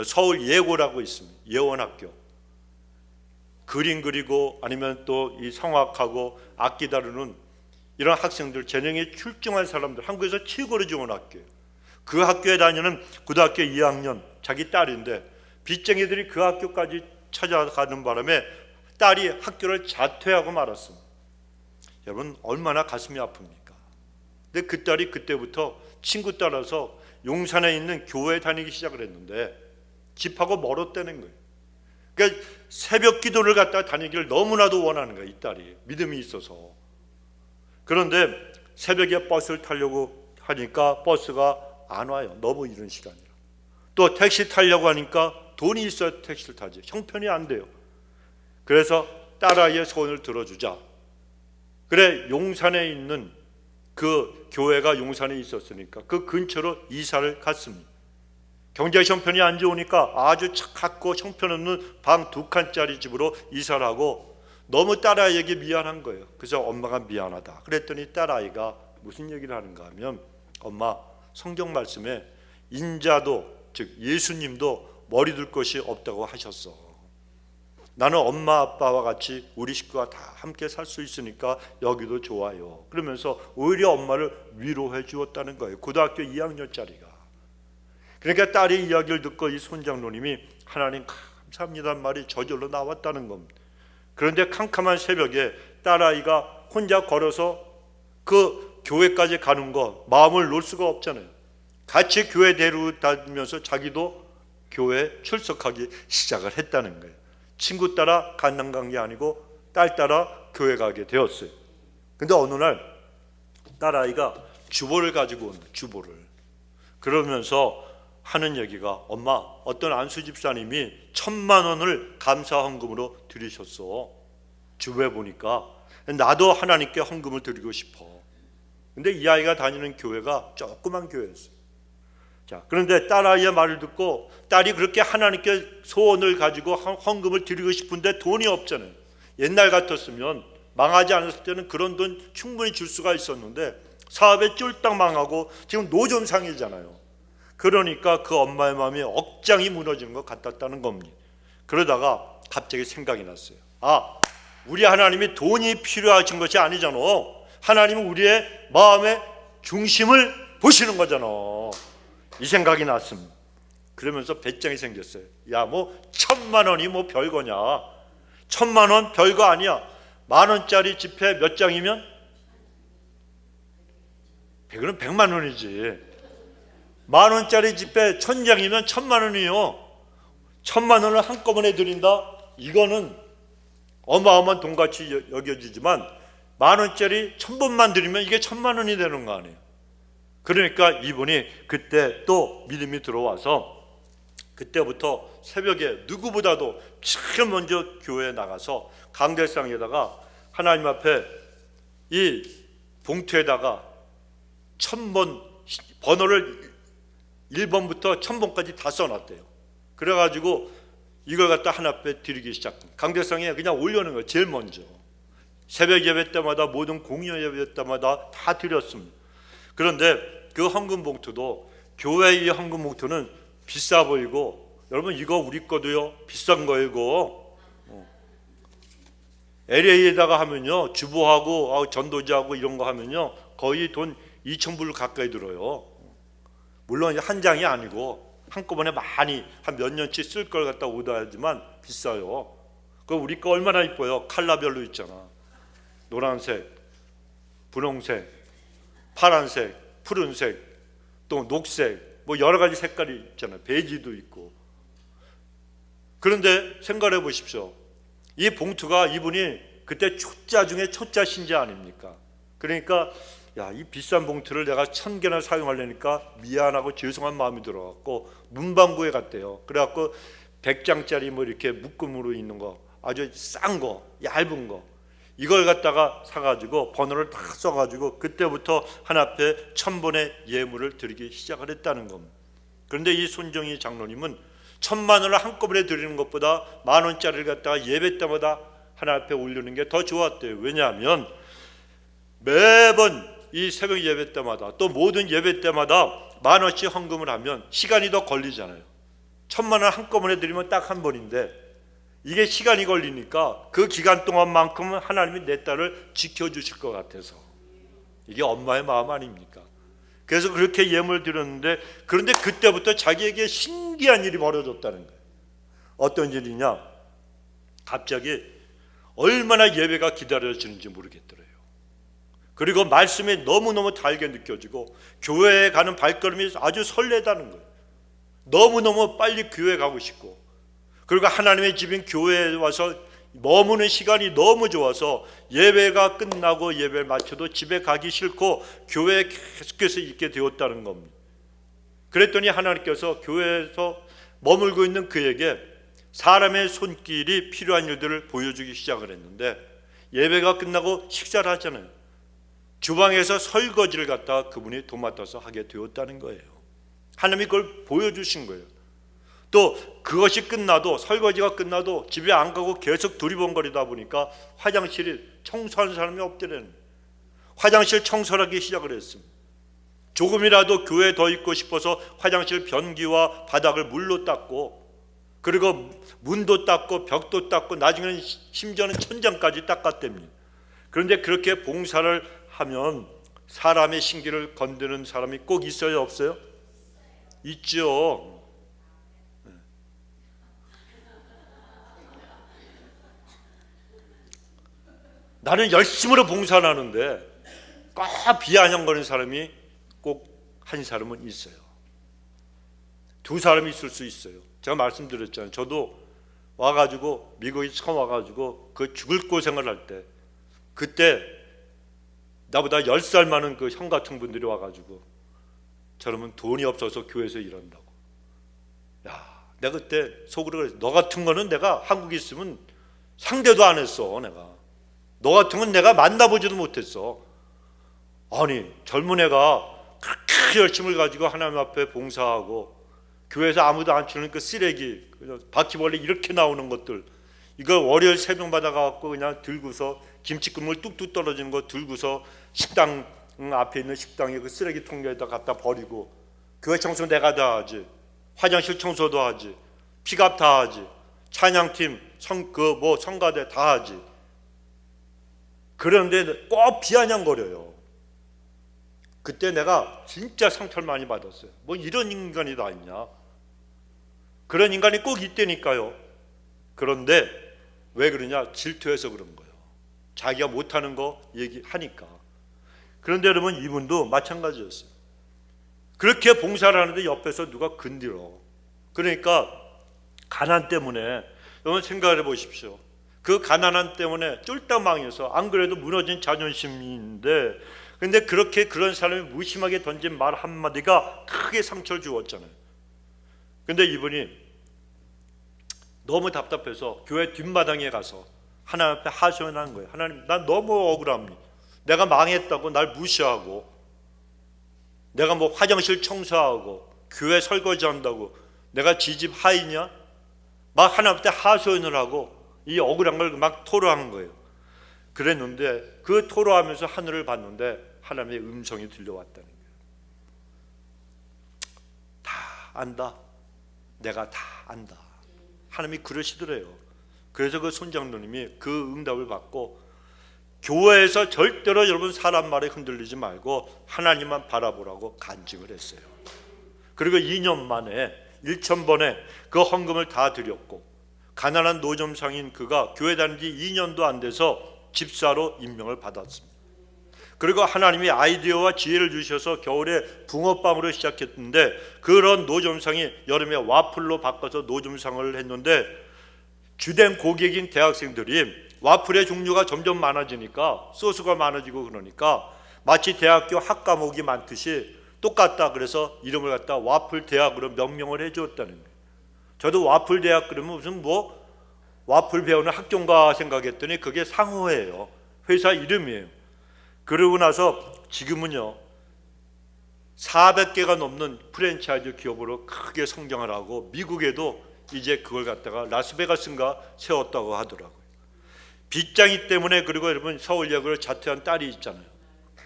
서울 예고라고 있습니다. 예원학교 그림 그리고 아니면 또 이 성악하고 악기 다루는 이런 학생들, 재능이 출중한 사람들, 한국에서 최고로 좋은 학교예요. 그 학교에 다니는 고등학교 2학년 자기 딸인데 빚쟁이들이 그 학교까지 찾아가는 바람에 딸이 학교를 자퇴하고 말았습니다. 여러분 얼마나 가슴이 아픕니까? 근데 그 딸이 그때부터 친구 따라서 용산에 있는 교회에 다니기 시작을 했는데 집하고 멀었다는 거예요. 그러니까 새벽 기도를 갖다가 다니기를 너무나도 원하는 거예요. 이 딸이 믿음이 있어서. 그런데 새벽에 버스를 타려고 하니까 버스가 안 와요. 너무 이른 시간이라. 또 택시 타려고 하니까 돈이 있어야 택시를 타지. 형편이 안 돼요. 그래서 딸아이의 소원을 들어주자. 그래 용산에 있는 그 교회가 용산에 있었으니까 그 근처로 이사를 갔습니다. 경제 형편이 안 좋으니까 아주 작고 형편없는 방 2칸짜리 집으로 이사를 하고 너무 딸아이에게 미안한 거예요. 그래서 엄마가 미안하다. 그랬더니 딸아이가 무슨 얘기를 하는가 하면 엄마 성경 말씀에 인자도 즉 예수님도 머리 둘 것이 없다고 하셨어. 나는 엄마 아빠와 같이 우리 식구가 다 함께 살 수 있으니까 여기도 좋아요. 그러면서 오히려 엄마를 위로해 주었다는 거예요. 고등학교 2학년짜리가. 그러니까 딸의 이야기를 듣고 이 손장로님이 하나님 감사합니다는 말이 저절로 나왔다는 겁니다. 그런데 캄캄한 새벽에 딸아이가 혼자 걸어서 그 교회까지 가는 거 마음을 놓을 수가 없잖아요. 같이 교회 데려다니면서 자기도 교회에 출석하기 시작을 했다는 거예요. 친구 따라 간난 간 게 아니고 딸 따라 교회 가게 되었어요. 근데 어느 날 딸아이가 주보를 가지고 온다. 주보를. 그러면서 하는 얘기가 엄마 어떤 안수 집사님이 1,000만 원을 감사 헌금으로 드리셨어. 주보에 보니까 나도 하나님께 헌금을 드리고 싶어. 근데 이 아이가 다니는 교회가 조그만 교회였어요. 자, 그런데 딸아이의 말을 듣고 딸이 그렇게 하나님께 소원을 가지고 헌금을 드리고 싶은데 돈이 없잖아요. 옛날 같았으면 망하지 않았을 때는 그런 돈 충분히 줄 수가 있었는데 사업에 쫄딱 망하고 지금 노점상이잖아요. 그러니까 그 엄마의 마음이 억장이 무너지는 것 같았다는 겁니다. 그러다가 갑자기 생각이 났어요. 아, 우리 하나님이 돈이 필요하신 것이 아니잖아. 하나님은 우리의 마음의 중심을 보시는 거잖아. 이 생각이 났습니다. 그러면서 배짱이 생겼어요. 야, 뭐 1,000만 원이 뭐 별거냐. 1,000만 원 별거 아니야. 10,000원짜리 지폐 몇 장이면 100은 100만 원이지. 10,000원짜리 지폐 1,000장이면 1,000만 원이요. 1,000만 원을 한꺼번에 드린다. 이거는 어마어마한 돈같이 여겨지지만 10,000원짜리 1,000번만 드리면 이게 1,000만 원이 되는 거 아니에요. 그러니까 이분이 그때 또 믿음이 들어와서 그때부터 새벽에 누구보다도 제일 먼저 교회에 나가서 강대상에다가 하나님 앞에 이 봉투에다가 1,000번 번호를 1번부터 1,000번까지 다 써놨대요. 그래가지고 이걸 갖다 하나님 앞에 드리기 시작합니다. 강대상에 그냥 올려놓은 거예요. 제일 먼저 새벽 예배 때마다 모든 공연 예배 때마다 다 드렸습니다. 그런데 그 헌금 봉투도 교회의 헌금 봉투는 비싸 보이고 여러분 이거 우리 거도요 비싼 거예요. 이거 LA에다가 하면요 주보하고 전도지하고 이런 거 하면요 거의 돈 2,000불 가까이 들어요. 물론 한 장이 아니고 한꺼번에 많이 한 몇 년치 쓸 걸 갖다 오다하지만 비싸요. 그 우리 거 얼마나 이뻐요. 컬러별로 있잖아. 노란색, 분홍색, 파란색, 푸른색, 또 녹색, 뭐 여러 가지 색깔이 있잖아요. 베이지도 있고. 그런데 생각해 보십시오. 이 봉투가 이분이 그때 초짜 중에 초짜 신자 아닙니까? 그러니까 야, 이 비싼 봉투를 내가 1,000개나 사용하려니까 미안하고 죄송한 마음이 들어갖고 문방구에 갔대요. 그래갖고 100장짜리 뭐 이렇게 묶음으로 있는 거 아주 싼 거, 얇은 거 이걸 갖다가 사가지고 번호를 다 써가지고 그때부터 하나님 앞에 1,000번의 예물을 드리기 시작을 했다는 겁니다. 그런데 이 손정희 장로님은 1,000만 원을 한꺼번에 드리는 것보다 10,000원짜리를 갖다가 예배 때마다 하나님 앞에 올리는 게 더 좋았대요. 왜냐하면 매번 이 새벽 예배 때마다 또 모든 예배 때마다 10,000원씩 헌금을 하면 시간이 더 걸리잖아요. 1,000만 원 한꺼번에 드리면 딱 한 번인데 이게 시간이 걸리니까 그 기간 동안만큼은 하나님이 내 딸을 지켜주실 것 같아서. 이게 엄마의 마음 아닙니까? 그래서 그렇게 예물을 드렸는데, 그런데 그때부터 자기에게 신기한 일이 벌어졌다는 거예요. 어떤 일이냐? 갑자기 얼마나 예배가 기다려지는지 모르겠더래요. 그리고 말씀이 너무너무 달게 느껴지고 교회에 가는 발걸음이 아주 설레다는 거예요. 너무너무 빨리 교회 가고 싶고, 그리고 하나님의 집인 교회에 와서 머무는 시간이 너무 좋아서 예배가 끝나고 예배를 마쳐도 집에 가기 싫고 교회에 계속해서 있게 되었다는 겁니다. 그랬더니 하나님께서 교회에서 머물고 있는 그에게 사람의 손길이 필요한 일들을 보여주기 시작을 했는데, 예배가 끝나고 식사를 하잖아요. 주방에서 설거지를 갖다가 그분이 도맡아서 하게 되었다는 거예요. 하나님이 그걸 보여주신 거예요. 또 그것이 끝나도, 설거지가 끝나도 집에 안 가고 계속 두리번거리다 보니까 화장실이 청소하는 사람이 없더라는 거예요. 화장실 청소를 하기 시작을 했습니다. 조금이라도 교회에 더 있고 싶어서 화장실 변기와 바닥을 물로 닦고, 그리고 문도 닦고 벽도 닦고 나중에는 심지어는 천장까지 닦았답니다. 그런데 그렇게 봉사를 하면 사람의 신기를 건드는 사람이 꼭 있어요, 없어요? 있죠. 나는 열심으로 봉사를 하는데 꼭 비아냥거리는 사람이 꼭 한 사람은 있어요. 두 사람이 있을 수 있어요. 제가 말씀드렸잖아요. 저도 와가지고, 미국에 처음 와가지고 그 죽을 고생을 할 때, 그때 나보다 10살 많은 그 형 같은 분들이 와가지고, 저러면 돈이 없어서 교회에서 일한다고. 야, 내가 그때 속으로 그랬어. 너 같은 거는 내가 한국에 있으면 상대도 안 했어. 내가 너 같은 건 내가 만나보지도 못했어. 아니, 젊은 애가 그렇게 열심을 가지고 하나님 앞에 봉사하고, 교회에서 아무도 안 치는 그 쓰레기, 바퀴벌레 이렇게 나오는 것들, 이거 월요일 새벽 받아가지고 그냥 들고서 김치국물 뚝뚝 떨어지는 거 들고서 식당 앞에 있는 식당에 그 쓰레기통에다 갖다 버리고, 교회 청소 내가 다 하지, 화장실 청소도 하지, 픽업 다 하지, 찬양팀 성가대 다 하지. 그런데 꼭 비아냥거려요. 그때 내가 진짜 상처를 많이 받았어요. 뭐 이런 인간이 다 있냐? 그런 인간이 꼭 있다니까요. 그런데 왜 그러냐? 질투해서 그런 거예요. 자기가 못하는 거 얘기하니까. 그런데 여러분, 이분도 마찬가지였어요. 그렇게 봉사를 하는데 옆에서 누가 건드려. 그러니까 가난 때문에, 여러분 생각해 보십시오. 그 가난함 때문에 쫄딱 망해서, 안 그래도 무너진 자존심인데, 근데 그렇게 그런 사람이 무심하게 던진 말 한마디가 크게 상처를 주었잖아요. 근데 이분이 너무 답답해서 교회 뒷마당에 가서 하나님 앞에 하소연한 거예요. 하나님, 난 너무 억울합니다. 내가 망했다고 날 무시하고, 내가 뭐 화장실 청소하고 교회 설거지한다고 내가 지집 하이냐? 막 하나님 앞에 하소연을 하고 이 억울한 걸 막 토로한 거예요. 그랬는데 그 토로하면서 하늘을 봤는데 하나님의 음성이 들려왔다는 거예요. 다 안다. 내가 다 안다. 하나님이 그러시더래요. 그래서 그 손장로님이 그 응답을 받고, 교회에서 절대로 여러분 사람 말에 흔들리지 말고 하나님만 바라보라고 간증을 했어요. 그리고 2년 만에 1,000번에 그 헌금을 다 드렸고, 가난한 노점상인 그가 교회 다닌 지 2년도 안 돼서 집사로 임명을 받았습니다. 그리고 하나님이 아이디어와 지혜를 주셔서 겨울에 붕어빵으로 시작했는데, 그런 노점상이 여름에 와플로 바꿔서 노점상을 했는데, 주된 고객인 대학생들이 와플의 종류가 점점 많아지니까, 소스가 많아지고 그러니까 마치 대학교 학과목이 많듯이 똑같다. 그래서 이름을 갖다 와플 대학으로 명명을 해주었다는 거예요. 저도 와플 대학 그러면 무슨 뭐 와플 배우는 학교인가 생각했더니 그게 상호예요. 회사 이름이에요. 그러고 나서 지금은요 400개가 넘는 프랜차이즈 기업으로 크게 성장을 하고, 미국에도 이제 그걸 갖다가 라스베가스인가 세웠다고 하더라고요. 빚장이 때문에. 그리고 여러분, 서울예고를 자퇴한 딸이 있잖아요.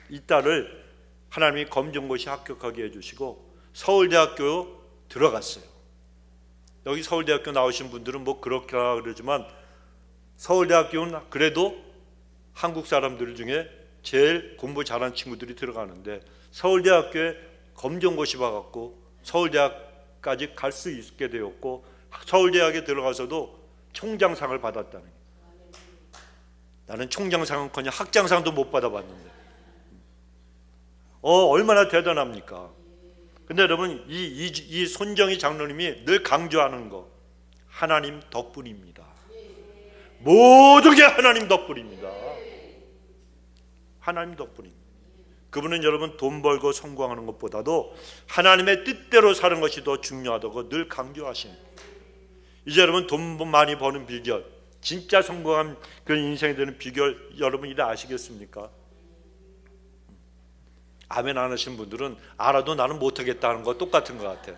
이 딸을 하나님이 검정고시 합격하게 해주시고 서울대학교 들어갔어요. 여기 서울대학교 나오신 분들은 뭐 그렇게 그러지만 서울대학교는 그래도 한국 사람들 중에 제일 공부 잘하는 친구들이 들어가는데 서울대학교에 검정고시 봐갖고 서울대학까지 갈 수 있게 되었고 서울대학에 들어가서도 총장상을 받았다는 거예요. 나는 총장상은커녕 학장상도 못 받아봤는데 얼마나 대단합니까? 근데 여러분 이 손정희 장로님이 늘 강조하는 거 하나님 덕분입니다. 모든 게 하나님 덕분입니다. 하나님 덕분입니다. 그분은 여러분 돈 벌고 성공하는 것보다도 하나님의 뜻대로 사는 것이 더 중요하다고 늘 강조하신. 이제 여러분 돈 많이 버는 비결, 진짜 성공한 그런 인생이 되는 비결 여러분 이래 아시겠습니까? 아멘 안 하신 분들은 알아도 나는 못하겠다는 거 똑같은 것 같아요.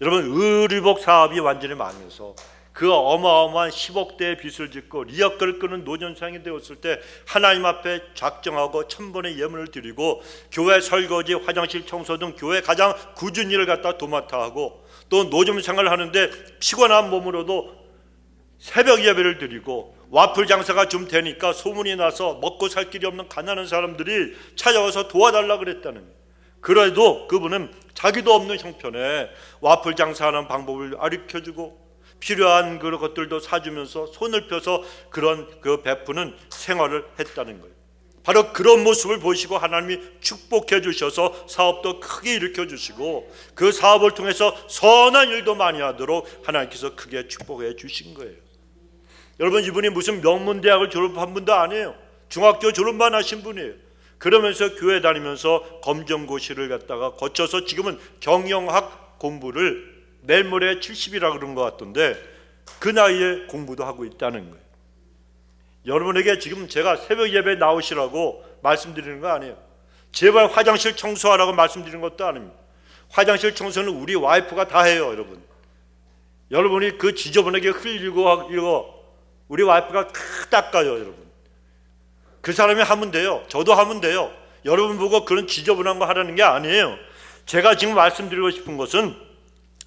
여러분 의류복 사업이 완전히 망해서 그 어마어마한 10억대의 빚을 짓고 리어커를 끄는 노년상이 되었을 때 하나님 앞에 작정하고 1000번의 예물을 드리고 교회 설거지, 화장실 청소 등 교회 가장 굳은 일을 갖다 도맡아 하고 또 노점 생활을 하는데 피곤한 몸으로도 새벽 예배를 드리고 와플 장사가 좀 되니까 소문이 나서 먹고 살 길이 없는 가난한 사람들이 찾아와서 도와달라 그랬다는 거예요. 그래도 그분은 자기도 없는 형편에 와플 장사하는 방법을 가르쳐주고 필요한 그런 것들도 사주면서 손을 펴서 그런 그 베푸는 생활을 했다는 거예요. 바로 그런 모습을 보시고 하나님이 축복해 주셔서 사업도 크게 일으켜 주시고 그 사업을 통해서 선한 일도 많이 하도록 하나님께서 크게 축복해 주신 거예요. 여러분 이분이 무슨 명문대학을 졸업한 분도 아니에요. 중학교 졸업만 하신 분이에요. 그러면서 교회 다니면서 검정고시를 갖다가 거쳐서 지금은 경영학 공부를 내일 모레 70이라 그런 것 같던데 그 나이에 공부도 하고 있다는 거예요. 여러분에게 지금 제가 새벽 예배 나오시라고 말씀드리는 거 아니에요. 제발 화장실 청소하라고 말씀드리는 것도 아닙니다. 화장실 청소는 우리 와이프가 다 해요. 여러분이 그 지저분하게 흘리고 이거 우리 와이프가 다 닦아요. 여러분 그 사람이 하면 돼요. 저도 하면 돼요. 여러분 보고 그런 지저분한 거 하라는 게 아니에요. 제가 지금 말씀드리고 싶은 것은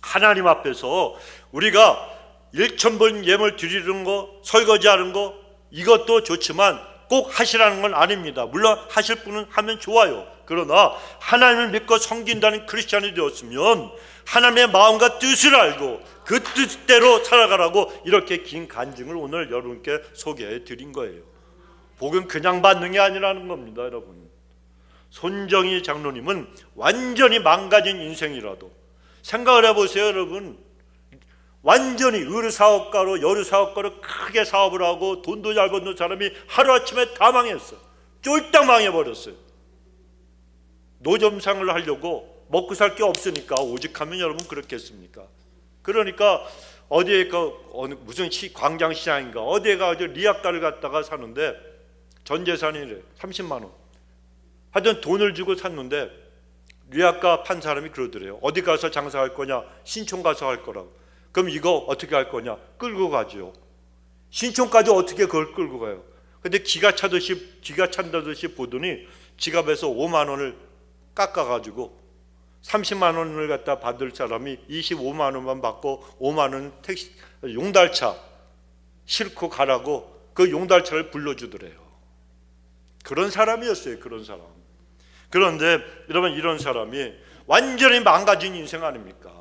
하나님 앞에서 우리가 1,000번 예물 드리는 거, 설거지하는 거 이것도 좋지만 꼭 하시라는 건 아닙니다. 물론 하실 분은 하면 좋아요. 그러나 하나님을 믿고 섬긴다는 크리스찬이 되었으면 하나님의 마음과 뜻을 알고 그 뜻대로 살아가라고 이렇게 긴 간증을 오늘 여러분께 소개해 드린 거예요. 복은 그냥 받는 게 아니라는 겁니다. 여러분 손정희 장로님은 완전히 망가진 인생이라도 생각을 해보세요. 여러분 완전히 의류사업가로 여류사업가로 크게 사업을 하고 돈도 잘 버는 사람이 하루아침에 다 망했어요. 쫄딱 망해버렸어요. 노점상을 하려고 먹고 살 게 없으니까 오직 하면 여러분 그렇겠습니까? 그러니까 어디에 무슨 광장시장인가 어디에 가서 리아카를 갖다가 사는데 전 재산이 30만 원 하여튼 돈을 주고 샀는데 리아카 판 사람이 그러더래요. 어디 가서 장사할 거냐? 신촌 가서 할 거라고. 그럼 이거 어떻게 할 거냐? 끌고 가죠. 신촌까지 어떻게 그걸 끌고 가요? 근데 기가 찬다듯이 보더니 지갑에서 5만 원을 깎아가지고 30만 원을 갖다 받을 사람이 25만 원만 받고 5만 원 택시 용달차 싣고 가라고 그 용달차를 불러주더래요. 그런 사람이었어요. 그런 사람. 그런데 여러분 이런 사람이 완전히 망가진 인생 아닙니까?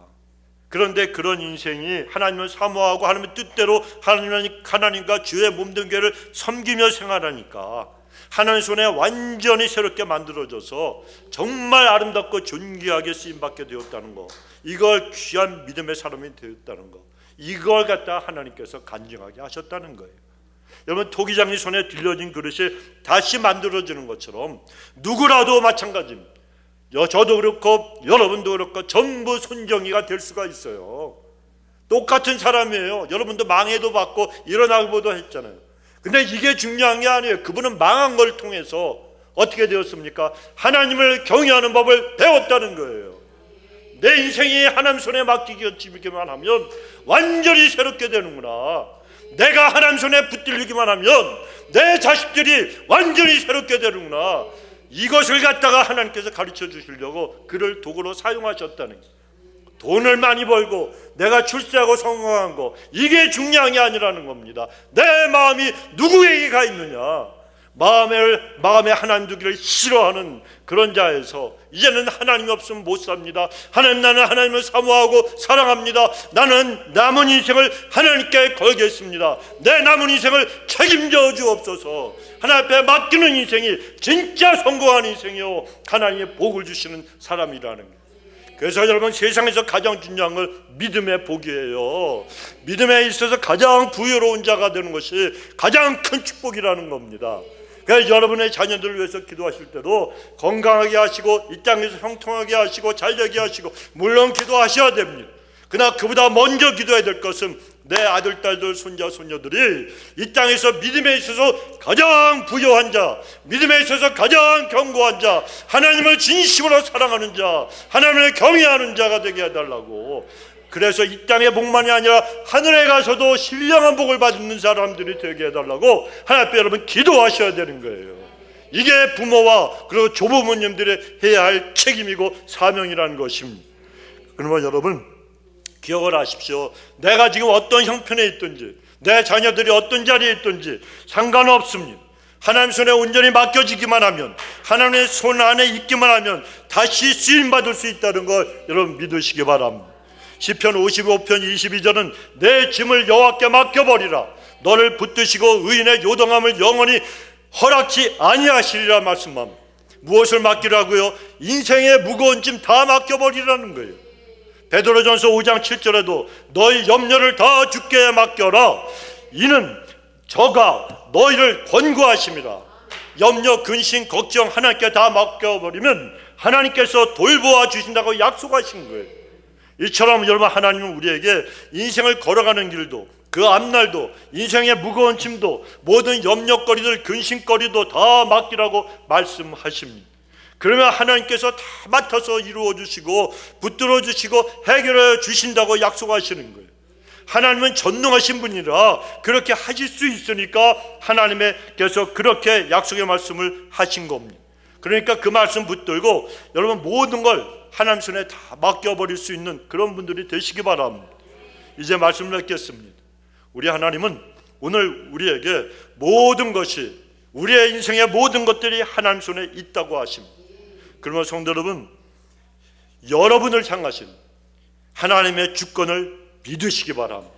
그런데 그런 인생이 하나님을 사모하고 하나님의 뜻대로 하나님과 주의 몸된 교회를 섬기며 생활하니까 하나님 손에 완전히 새롭게 만들어져서 정말 아름답고 존귀하게 쓰임받게 되었다는 거, 이걸 귀한 믿음의 사람이 되었다는 거, 이걸 갖다 하나님께서 간증하게 하셨다는 거예요. 여러분 토기장님 손에 들려진 그릇이 다시 만들어지는 것처럼 누구라도 마찬가지입니다. 저도 그렇고 여러분도 그렇고 전부 손정희가 될 수가 있어요. 똑같은 사람이에요. 여러분도 망해도 받고 일어나고도 했잖아요. 근데 이게 중요한 게 아니에요. 그분은 망한 걸 통해서 어떻게 되었습니까? 하나님을 경외하는 법을 배웠다는 거예요. 내 인생이 하나님 손에 맡기기만 하면 완전히 새롭게 되는구나. 내가 하나님 손에 붙들리기만 하면 내 자식들이 완전히 새롭게 되는구나. 이것을 갖다가 하나님께서 가르쳐 주시려고 그를 도구로 사용하셨다는 거예요. 돈을 많이 벌고 내가 출세하고 성공한 거, 이게 중요한 게 아니라는 겁니다. 내 마음이 누구에게 가 있느냐, 마음에 하나님 두기를 싫어하는 그런 자에서 이제는 하나님이 없으면 못 삽니다. 나는 하나님을 사모하고 사랑합니다. 나는 남은 인생을 하나님께 걸겠습니다. 내 남은 인생을 책임져 주옵소서. 하나님 앞에 맡기는 인생이 진짜 성공한 인생이요, 하나님의 복을 주시는 사람이라는 거예요. 그래서 여러분, 세상에서 가장 중요한 걸 믿음의 복이에요. 믿음에 있어서 가장 부유로운 자가 되는 것이 가장 큰 축복이라는 겁니다. 그래서 여러분의 자녀들을 위해서 기도하실 때도 건강하게 하시고 이 땅에서 형통하게 하시고 잘되게 하시고 물론 기도하셔야 됩니다. 그러나 그보다 먼저 기도해야 될 것은 내 아들, 딸들, 손자, 손녀들이 이 땅에서 믿음에 있어서 가장 부유한 자, 믿음에 있어서 가장 견고한 자, 하나님을 진심으로 사랑하는 자, 하나님을 경외하는 자가 되게 해달라고. 그래서 이 땅의 복만이 아니라 하늘에 가서도 신령한 복을 받는 사람들이 되게 해달라고 하나님 앞에 여러분 기도하셔야 되는 거예요. 이게 부모와 그리고 조부모님들이 해야 할 책임이고 사명이라는 것입니다. 그러면 여러분, 기억을 하십시오. 내가 지금 어떤 형편에 있든지, 내 자녀들이 어떤 자리에 있든지 상관없습니다. 하나님 손에 온전히 맡겨지기만 하면, 하나님의 손 안에 있기만 하면 다시 쓰임받을 수 있다는 걸 여러분 믿으시기 바랍니다. 시편 55편 22절은 내 짐을 여호와께 맡겨버리라. 너를 붙드시고 의인의 요동함을 영원히 허락지 아니하시리라 말씀합니다. 무엇을 맡기라고요? 인생의 무거운 짐 다 맡겨버리라는 거예요. 베드로전서 5장 7절에도 너희 염려를 다 주께 맡겨라. 이는 저가 너희를 권고하심이라. 염려, 근심, 걱정 하나님께 다 맡겨버리면 하나님께서 돌보아 주신다고 약속하신 거예요. 이처럼 여러분, 하나님은 우리에게 인생을 걸어가는 길도, 그 앞날도, 인생의 무거운 짐도, 모든 염려거리들, 근심거리도 다 맡기라고 말씀하십니다. 그러면 하나님께서 다 맡아서 이루어 주시고 붙들어 주시고 해결해 주신다고 약속하시는 거예요. 하나님은 전능하신 분이라 그렇게 하실 수 있으니까 하나님께서 그렇게 약속의 말씀을 하신 겁니다. 그러니까 그 말씀 붙들고 여러분, 모든 걸 하나님 손에 다 맡겨버릴 수 있는 그런 분들이 되시기 바랍니다. 이제 말씀을 맺겠습니다. 우리 하나님은 오늘 우리에게 모든 것이, 우리의 인생의 모든 것들이 하나님 손에 있다고 하십니다. 그러면 성도 여러분, 여러분을 향하신 하나님의 주권을 믿으시기 바랍니다.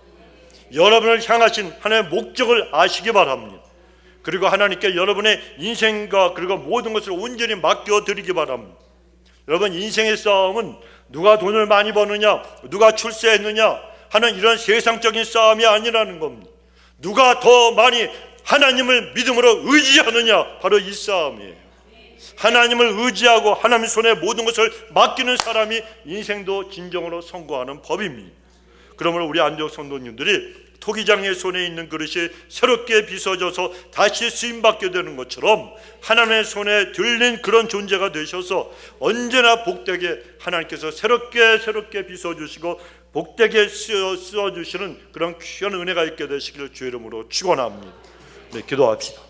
여러분을 향하신 하나님의 목적을 아시기 바랍니다. 그리고 하나님께 여러분의 인생과 그리고 모든 것을 온전히 맡겨드리기 바랍니다. 여러분, 인생의 싸움은 누가 돈을 많이 버느냐, 누가 출세했느냐 하는 이런 세상적인 싸움이 아니라는 겁니다. 누가 더 많이 하나님을 믿음으로 의지하느냐, 바로 이 싸움이에요. 하나님을 의지하고 하나님 손에 모든 것을 맡기는 사람이 인생도 진정으로 성공하는 법입니다. 그러므로 우리 안디옥 성도님들이 토기장의 손에 있는 그릇이 새롭게 빚어져서 다시 쓰임받게 되는 것처럼 하나님의 손에 들린 그런 존재가 되셔서 언제나 복되게 하나님께서 새롭게 빚어주시고 복되게 쓰어주시는 그런 귀한 은혜가 있게 되시기를 주의 이름으로 축원합니다. 네, 기도합시다.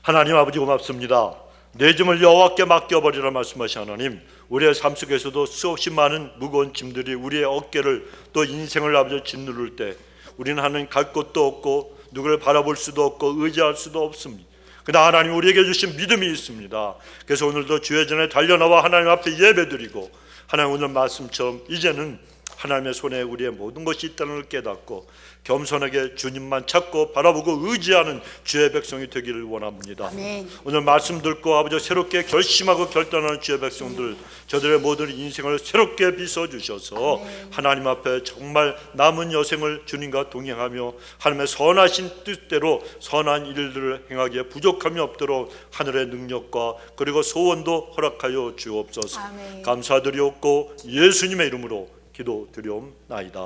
하나님 아버지, 고맙습니다. 내 짐을 여호와께 맡겨버리라 말씀하신 하나님, 우리의 삶 속에서도 수없이 많은 무거운 짐들이 우리의 어깨를 또 인생을 아버지 짓누를 때 우리는 하나님 갈 곳도 없고 누구를 바라볼 수도 없고 의지할 수도 없습니다. 그러나 하나님 우리에게 주신 믿음이 있습니다. 그래서 오늘도 주의 전에 달려나와 하나님 앞에 예배드리고, 하나님 오늘 말씀처럼 이제는 하나님의 손에 우리의 모든 것이 있다는 걸 깨닫고 겸손하게 주님만 찾고 바라보고 의지하는 주의 백성이 되기를 원합니다. 아멘. 오늘 말씀 듣고 아버지 새롭게 결심하고 결단하는 주의 백성들, 저들의 모든 인생을 새롭게 빚어주셔서 하나님 앞에 정말 남은 여생을 주님과 동행하며 하나님의 선하신 뜻대로 선한 일들을 행하기에 부족함이 없도록 하늘의 능력과 그리고 소원도 허락하여 주옵소서. 아멘. 감사드리옵고 예수님의 이름으로 기도드리옵나이다.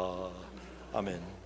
아멘.